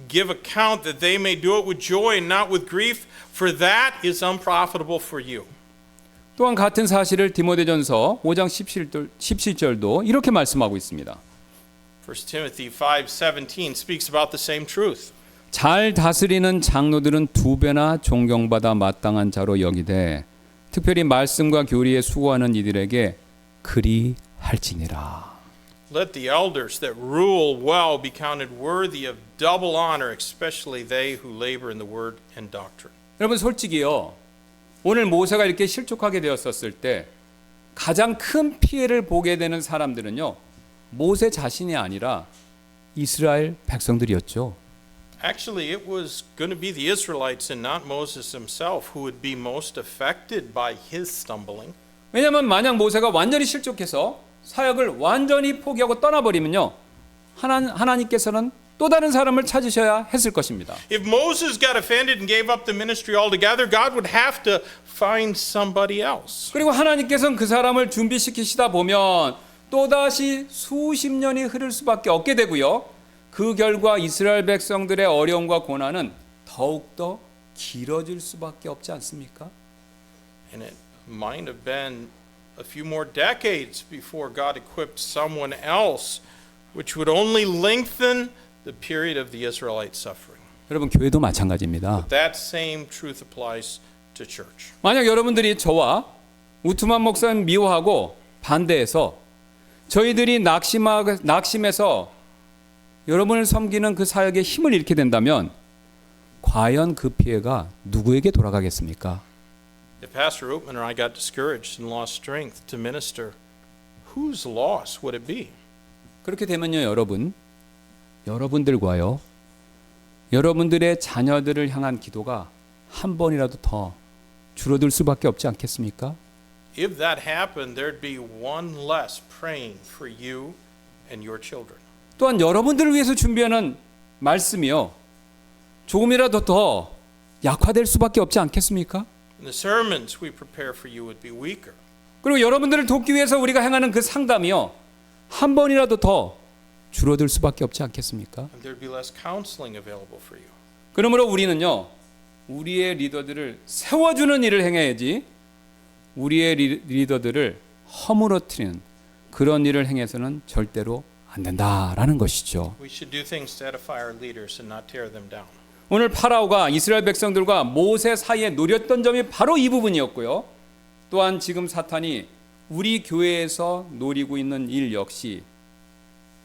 give account, that they may do it with joy and not with grief, for that is unprofitable for you. 또한 같은 사실을 디모데전서 5장 17절도 이렇게 말씀하고 있습니다. 1 Timothy 5:17 speaks about the same truth. 잘 다스리는 장로들은 두 배나 존경받아 마땅한 자로 여기되 특별히 말씀과 교리에 수고하는 이들에게 그리 할지니라. Let the elders that rule well be counted worthy of double honor, especially they who labor in the word and doctrine. 여러분 솔직히요. 오늘 모세가 이렇게 실족하게 되었었을 때 가장 큰 피해를 보게 되는 사람들은요. 모세 자신이 아니라 이스라엘 백성들이었죠. Actually, it was going to be the Israelites and not Moses himself who would be most affected by his stumbling. 왜냐하면 만약 모세가 완전히 실족해서 사역을 완전히 포기하고 떠나버리면요. 하나님께서는 또 다른 사람을 찾으셔야 했을 것입니다. If Moses got offended and gave up the ministry altogether, God would have to find somebody else. 그리고 하나님께서는 그 사람을 준비시키시다 보면 또다시 수십 년이 흐를 수밖에 없게 되고요. 그 결과 이스라엘 백성들의 어려움과 고난은 더욱더 길어질 수밖에 없지 않습니까? And it might have been a few more decades before God equipped someone else, which would only lengthen the period of the Israelite suffering. 여러분 교회도 마찬가지입니다. That same truth applies to church. 만약 여러분들이 저와 우트만 목사님 미워하고 반대해서 저희들이 낙심해서 여러분을 섬기는 그 사역에 힘을 잃게 된다면 과연 그 피해가 누구에게 돌아가겠습니까? If Pastor Oatman or I got discouraged and lost strength to minister, whose loss would it be? 그렇게 되면요, 여러분들과요, 여러분들의 자녀들을 향한 기도가 한 번이라도 더 줄어들 수밖에 없지 않겠습니까? If that happened, there'd be one less praying for you and your children. 또한 여러분들을 위해서 준비하는 말씀이요, 조금이라도 더 약화될 수밖에 없지 않겠습니까? And the sermons we prepare for you would be weaker. 그리고 여러분들을 돕기 위해서 우리가 행하는 그 상담이요, 한 번이라도 더 줄어들 수밖에 없지 않겠습니까? And there'd be less counseling available for you. 그러므로 우리는요, 우리의 리더들을 세워주는 일을 행해야지 우리의 리더들을 허물어뜨리는 그런 일을 행해서는 절대로 안 된다라는 것이죠. We should do things to edify our leaders and not tear them down. 오늘 파라오가 이스라엘 백성들과 모세 사이에 노렸던 점이 바로 이 부분이었고요. 또한 지금 사탄이 우리 교회에서 노리고 있는 일 역시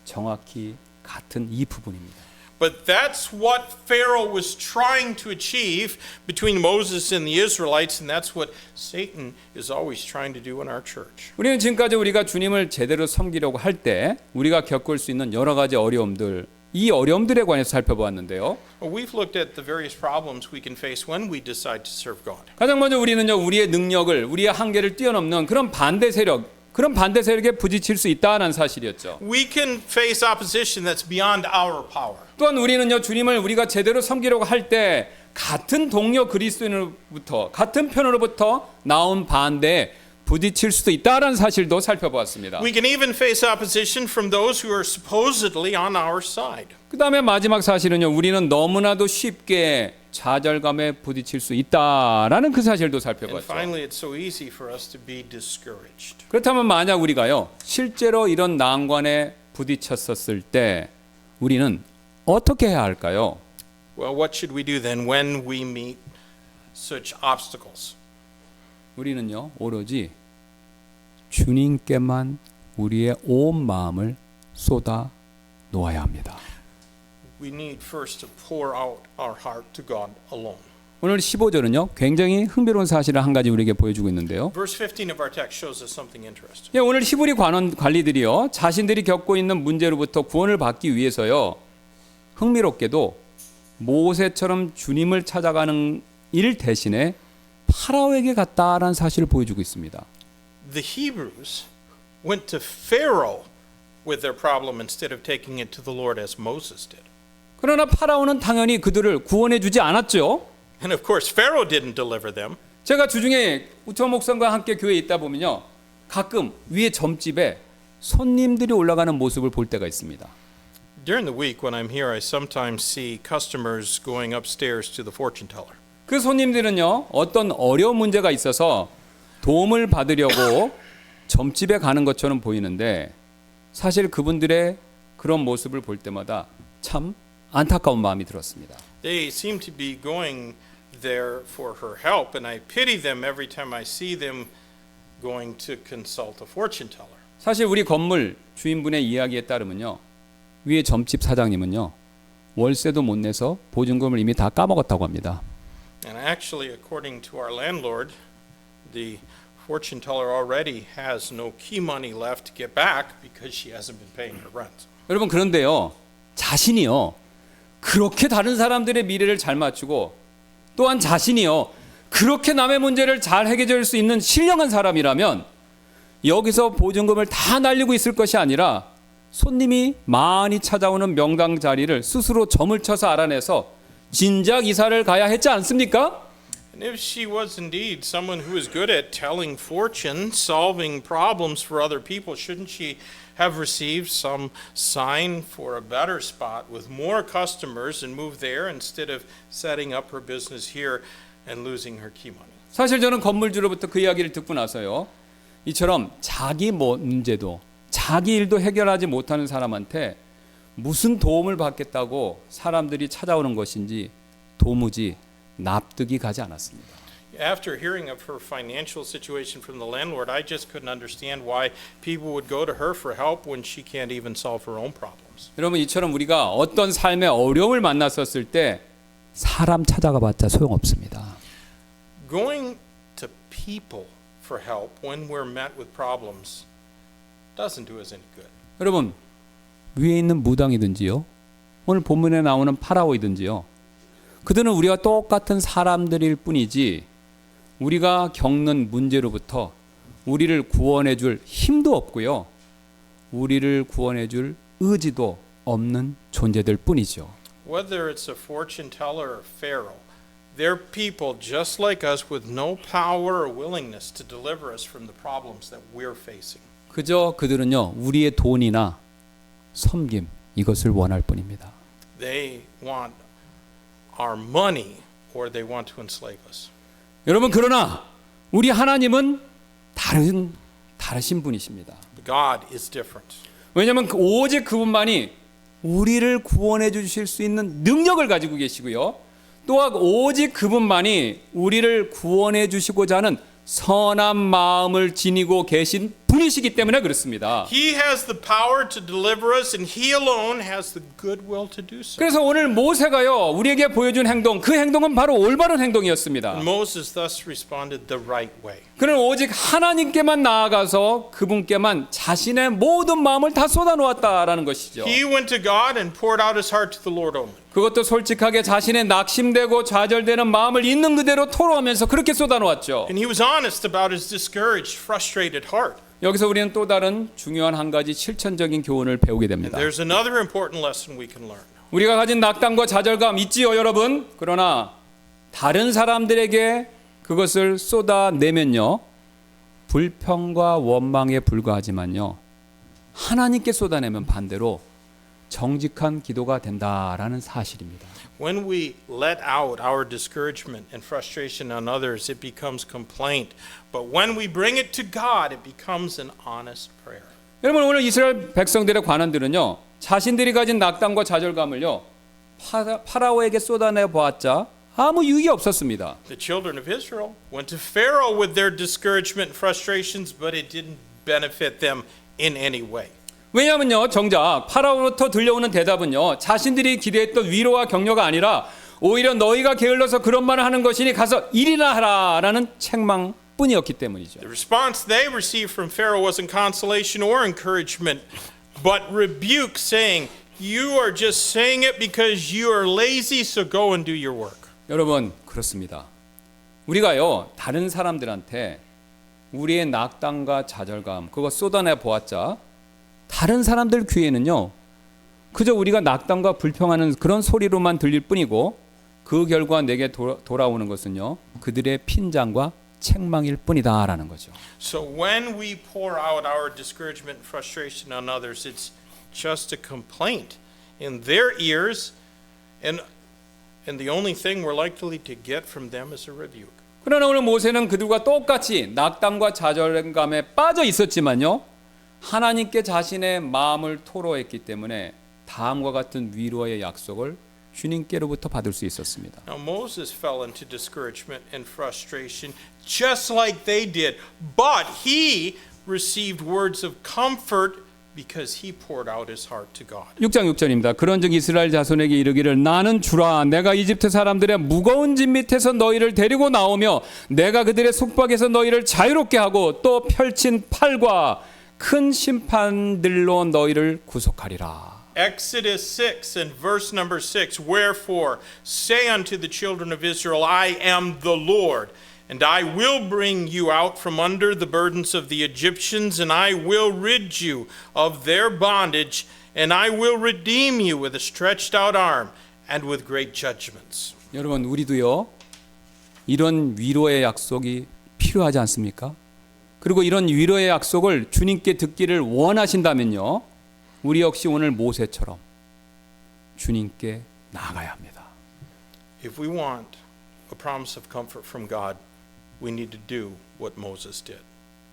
정확히 같은 이 부분입니다. But that's what Pharaoh was trying to achieve between Moses and the Israelites, and that's what Satan is always trying to do in our church. 우리는 지금까지 우리가 주님을 제대로 섬기려고 할 때 우리가 겪을 수 있는 여러 가지 어려움들, 이 어려움들에 관해서 살펴보았는데요. Well, we've looked at the various problems we can face when we decide to serve God. 가장 먼저 우리는요, 우리의 능력을, 우리의 한계를 뛰어넘는 그런 반대 세력에 부딪힐 수 있다는 사실이었죠. We can face opposition that's beyond our power. 또한 우리는요, 주님을 우리가 제대로 섬기려고 할 때 같은 동료 그리스도인으로부터, 같은 편으로부터 나온 반대에 부딪힐 수도 있다라는 사실도 살펴보았습니다. We can even face opposition from those who are supposedly on our side. 그 다음에 마지막 사실은요, 우리는 너무나도 쉽게 좌절감에 부딪힐 수 있다라는 그 사실도 And 살펴봤죠. finally, it's so easy for us to be discouraged. 그렇다면 만약 우리가요, 실제로 이런 난관에 부딪혔었을 때 우리는 어떻게 해야 할까요? Well, what should we do then when we meet such obstacles? 우리는요, 오로지 주님께만 우리의 온 마음을 쏟아 놓아야 합니다. We need first to pour out our heart to God alone. 오늘 15절은요, 굉장히 흥미로운 사실을 한 가지 우리에게 보여주고 있는데요. Verse 15 of our text shows us something interesting. 예, 오늘 히브리 관리들이요, 자신들이 겪고 있는 문제로부터 구원을 받기 위해서요, 흥미롭게도 모세처럼 주님을 찾아가는 일 대신에 파라오에게 갔다라는 사실을 보여주고 있습니다. The Hebrews went to Pharaoh with their problem instead of taking it to the Lord as Moses did. 그러나 파라오는 당연히 그들을 구원해 주지 않았죠. And of course, Pharaoh didn't deliver them. 제가 주중에 우천 목사님과 함께 교회에 있다 보면요, 가끔 위에 점집에 손님들이 올라가는 모습을 볼 때가 있습니다. During the week when I'm here, I sometimes see customers going upstairs to the fortune teller. 그 손님들은요, 어떤 어려운 문제가 있어서 도움을 받으려고 점집에 가는 것처럼 보이는데 사실 그분들의 그런 모습을 볼 때마다 참 안타까운 마음이 들었습니다. They seem to be going there for her help, and I pity them every time I see them going to consult a fortune teller. 사실 우리 건물 주인분의 이야기에 따르면요, 위에 점집 사장님은요, 월세도 못 내서 보증금을 이미 다 까먹었다고 합니다. And actually, according to our landlord, the fortune teller already has no key money left to get back because she hasn't been paying her rent. 여러분, 그런데요, 자신이요, 그렇게 다른 사람들의 미래를 잘 맞추고 또한 자신이요, 그렇게 남의 문제를 잘 해결할 수 있는 신령한 사람이라면 여기서 보증금을 다 날리고 있을 것이 아니라 손님이 많이 찾아오는 명당 자리를 스스로 점을 쳐서 알아내서 진작 이사를 가야 했지 않습니까? And if she was indeed someone who is good at telling fortunes, solving problems for other people, shouldn't she have received some sign for a better spot with more customers and moved there instead of setting up her business here and losing her key money? 사실 저는 건물주로부터 그 이야기를 듣고 나서요, 이처럼 자기 문제도 자기 일도 해결하지 못하는 사람한테 무슨 도움을 받겠다고 사람들이 찾아오는 것인지 도무지 납득이 가지 않았습니다. After hearing of her financial situation from the landlord, I just couldn't understand why people would go to her for help when she can't even solve her own problems. 여러분, 이처럼 우리가 어떤 삶의 어려움을 만났었을 때 사람 찾아가 봤자 소용없습니다. Going to people for help when we're met with problems doesn't do us any good. 여러분, 위에 있는 무당이든지요, 오늘 본문에 나오는 파라오이든지요, 그들은 우리와 똑같은 사람들일 뿐이지 우리가 겪는 문제로부터 우리를 구원해 줄 힘도 없고요, 우리를 구원해 줄 의지도 없는 존재들 뿐이죠. Whether it's a fortune teller or Pharaoh, they're people just like us with no power or willingness to deliver us from the problems that we're facing. 그저 그들은요, 우리의 돈이나 섬김, 이것을 원할 뿐입니다. They want our money or they want to enslave us. 여러분, 그러나 우리 하나님은 다르신 분이십니다. God is different. 왜냐하면 오직 그분만이 우리를 구원해 주실 수 있는 능력을 가지고 계시고요, 또한 오직 그분만이 우리를 구원해 주시고자 하는 선한 마음을 지니고 계신 분이시기 때문에 그렇습니다. He has the power to deliver us and he alone has the goodwill to do so. 그래서 오늘 모세가요, 우리에게 보여준 행동, 그 행동은 바로 올바른 행동이었습니다. Moses thus responded the right way. 그는 오직 하나님께만 나아가서 그분께만 자신의 모든 마음을 다 쏟아놓았다라는 것이죠. He went to God and poured out his heart to the Lord only. 그것도 솔직하게 자신의 낙심되고 좌절되는 마음을 있는 그대로 토로하면서 그렇게 쏟아놓았죠. And he was honest about his discouraged, frustrated heart. 여기서 우리는 또 다른 중요한 한 가지 실천적인 교훈을 배우게 And 됩니다. there's another important lesson we can learn. 우리가 가진 낙담과 좌절감 있지요, 여러분? 그러나 다른 사람들에게 그것을 쏟아내면요, 불평과 원망에 불과하지만요, 하나님께 쏟아내면 반대로 정직한 기도가 된다라는 사실입니다. When we let out our discouragement and frustration on others, it becomes complaint. But when we bring it to God, it becomes an honest prayer. 여러분, 오늘 이스라엘 백성들의 관원들은요, 자신들이 가진 낙담과 좌절감을요, 파라오에게 쏟아내 보았자 아무 유익이 없었습니다. The children of Israel went to Pharaoh with their discouragement and frustrations, but it didn't benefit them in any way. 왜냐하면요, 정작 파라오로부터 들려오는 대답은요, 자신들이 기대했던 위로와 격려가 아니라 오히려 너희가 게을러서 그런 말을 하는 것이니 가서 일이나 하라라는 책망뿐이었기 때문이죠. The response they received from Pharaoh wasn't consolation or encouragement, but rebuke, saying, "You are just saying it because you are lazy, so go and do your work." 여러분, 그렇습니다. 우리가요, 다른 사람들한테 우리의 낙담과 좌절감 그거 쏟아내 보았자 다른 사람들 귀에는요, 그저 우리가 낙담과 불평하는 그런 소리로만 들릴 뿐이고 그 결과 내게 돌아오는 것은요, 그들의 핀잔과 책망일 뿐이다라는 거죠. So when we pour out our discouragement and frustration on others, it's just a complaint in their ears, and the only thing we're likely to get from them is a rebuke. 그러나 오늘 모세는 그들과 똑같이 낙담과 좌절감에 빠져 있었지만요, 하나님께 자신의 마음을 토로했기 때문에 다음과 같은 위로의 약속을 주님께로부터 받을 수 있었습니다. Now Moses fell into discouragement and frustration just like they did, but he received words of comfort because he poured out his heart to God. 6장 6절입니다. 그런즉 이스라엘 자손에게 이르기를 나는 주라 내가 이집트 사람들의 무거운 짐 밑에서 너희를 데리고 나오며 내가 그들의 속박에서 너희를 자유롭게 하고 또 펼친 팔과 큰 심판들로 너희를 구속하리라. Exodus 6 and verse number 6, Wherefore say unto the children of Israel, I am the Lord, and I will bring you out from under the burdens of the Egyptians, and I will rid you of their bondage, and I will redeem you with a stretched out arm and with great judgments. 여러분, 우리도요, 이런 위로의 약속이 필요하지 않습니까? 그리고 이런 위로의 약속을 주님께 듣기를 원하신다면요, 우리 역시 오늘 모세처럼 주님께 나아가야 합니다. If we want a promise of comfort from God, we need to do what Moses did.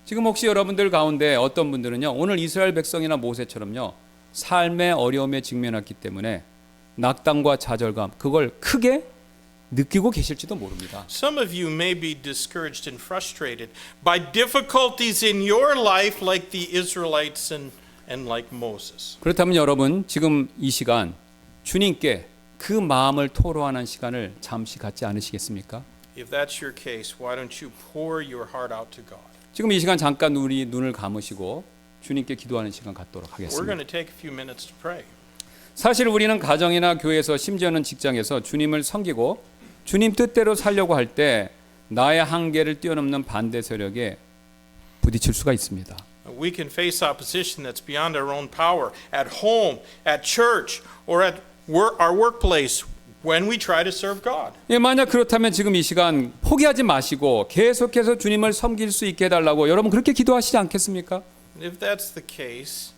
지금 혹시 여러분들 가운데 어떤 분들은요, 오늘 이스라엘 백성이나 모세처럼요, 삶의 어려움에 직면했기 때문에 낙담과 좌절감 그걸 크게 느끼고 계실지도 모릅니다. Some of you may be discouraged and frustrated by difficulties in your life like the Israelites and like Moses. 그렇다면 여러분, 지금 이 시간 주님께 그 마음을 토로하는 시간을 잠시 갖지 않으시겠습니까? If that's your case, why don't you pour your heart out to God? 지금 이 시간 잠깐 우리 눈을 감으시고 주님께 기도하는 시간 갖도록 We're 하겠습니다. going to take a few minutes to pray. 사실 우리는 가정이나 교회에서 심지어는 직장에서 주님을 섬기고 주님 뜻대로 살려고 할 때 나의 한계를 뛰어넘는 반대 세력에 부딪힐 수가 있습니다. We can face opposition that's beyond our own power at home, at church, or at our workplace when we try to serve God. 예, 만약 그렇다면 지금 이 시간 포기하지 마시고 계속해서 주님을 섬길 수 있게 해달라고 여러분 그렇게 기도하시지 않겠습니까? If that's the case,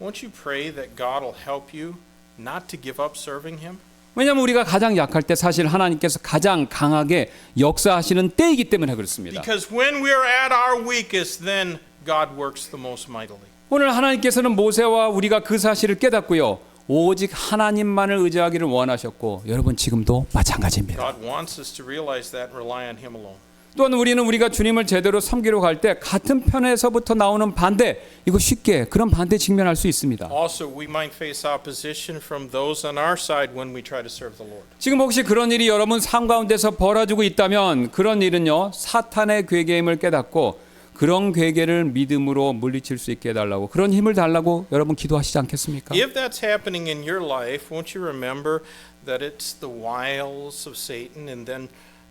won't you pray that God will help you not to give up serving Him? 왜냐하면 우리가 가장 약할 때 사실 하나님께서 가장 강하게 역사하시는 때이기 때문에 그렇습니다. Because when we're at our weakest, then God works the most mightily. 오늘 하나님께서는 모세와 우리가 그 사실을 깨닫고요, 오직 하나님만을 의지하기를 원하셨고 여러분 지금도 마찬가지입니다. God wants us to realize that and rely on Him alone. 또한 우리는 우리가 주님을 제대로 섬기러 갈 때 같은 편에서부터 나오는 반대, 이거 쉽게 그런 반대 직면할 수 있습니다. Also, we might face opposition from those on our side when we try to serve the Lord. 지금 혹시 그런 일이 여러분 삶 가운데서 벌어지고 있다면 그런 일은요, 사탄의 괴계임을 깨닫고 그런 괴계를 믿음으로 물리칠 수 있게 해달라고, 그런 힘을 달라고 여러분 기도하시지 않겠습니까? If that's happening in your life, won't you remember that it's the wiles of Satan, and then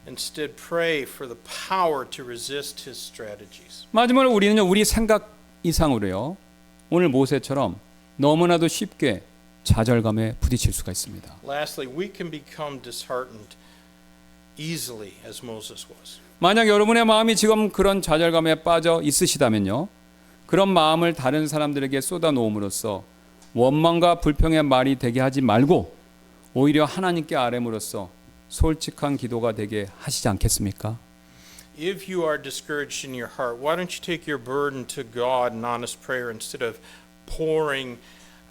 instead pray for the power to resist his strategies. 마지막으로 우리는요, 우리 생각 이상으로요, 오늘 모세처럼 너무나도 쉽게 좌절감에 부딪힐 수가 있습니다. Lastly, we can become disheartened easily as Moses was. 만약 여러분의 마음이 지금 그런 좌절감에 빠져 있으시다면요, 그런 마음을 다른 사람들에게 쏟아놓음으로써 원망과 불평의 말이 되게 하지 말고 오히려 하나님께 아뢰므로써 솔직한 기도가 되게 하시지 않겠습니까? If you are discouraged in your heart, why don't you take your burden to God in honest prayer instead of pouring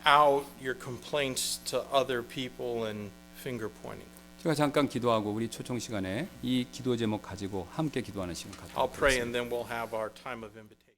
out your complaints to other people and finger pointing? 제가 잠깐 기도하고 우리 초청 시간에 이 기도 제목 가지고 함께 기도하는 시간 갖도록 I'll pray 하겠습니다. and then we'll have our time of invitation.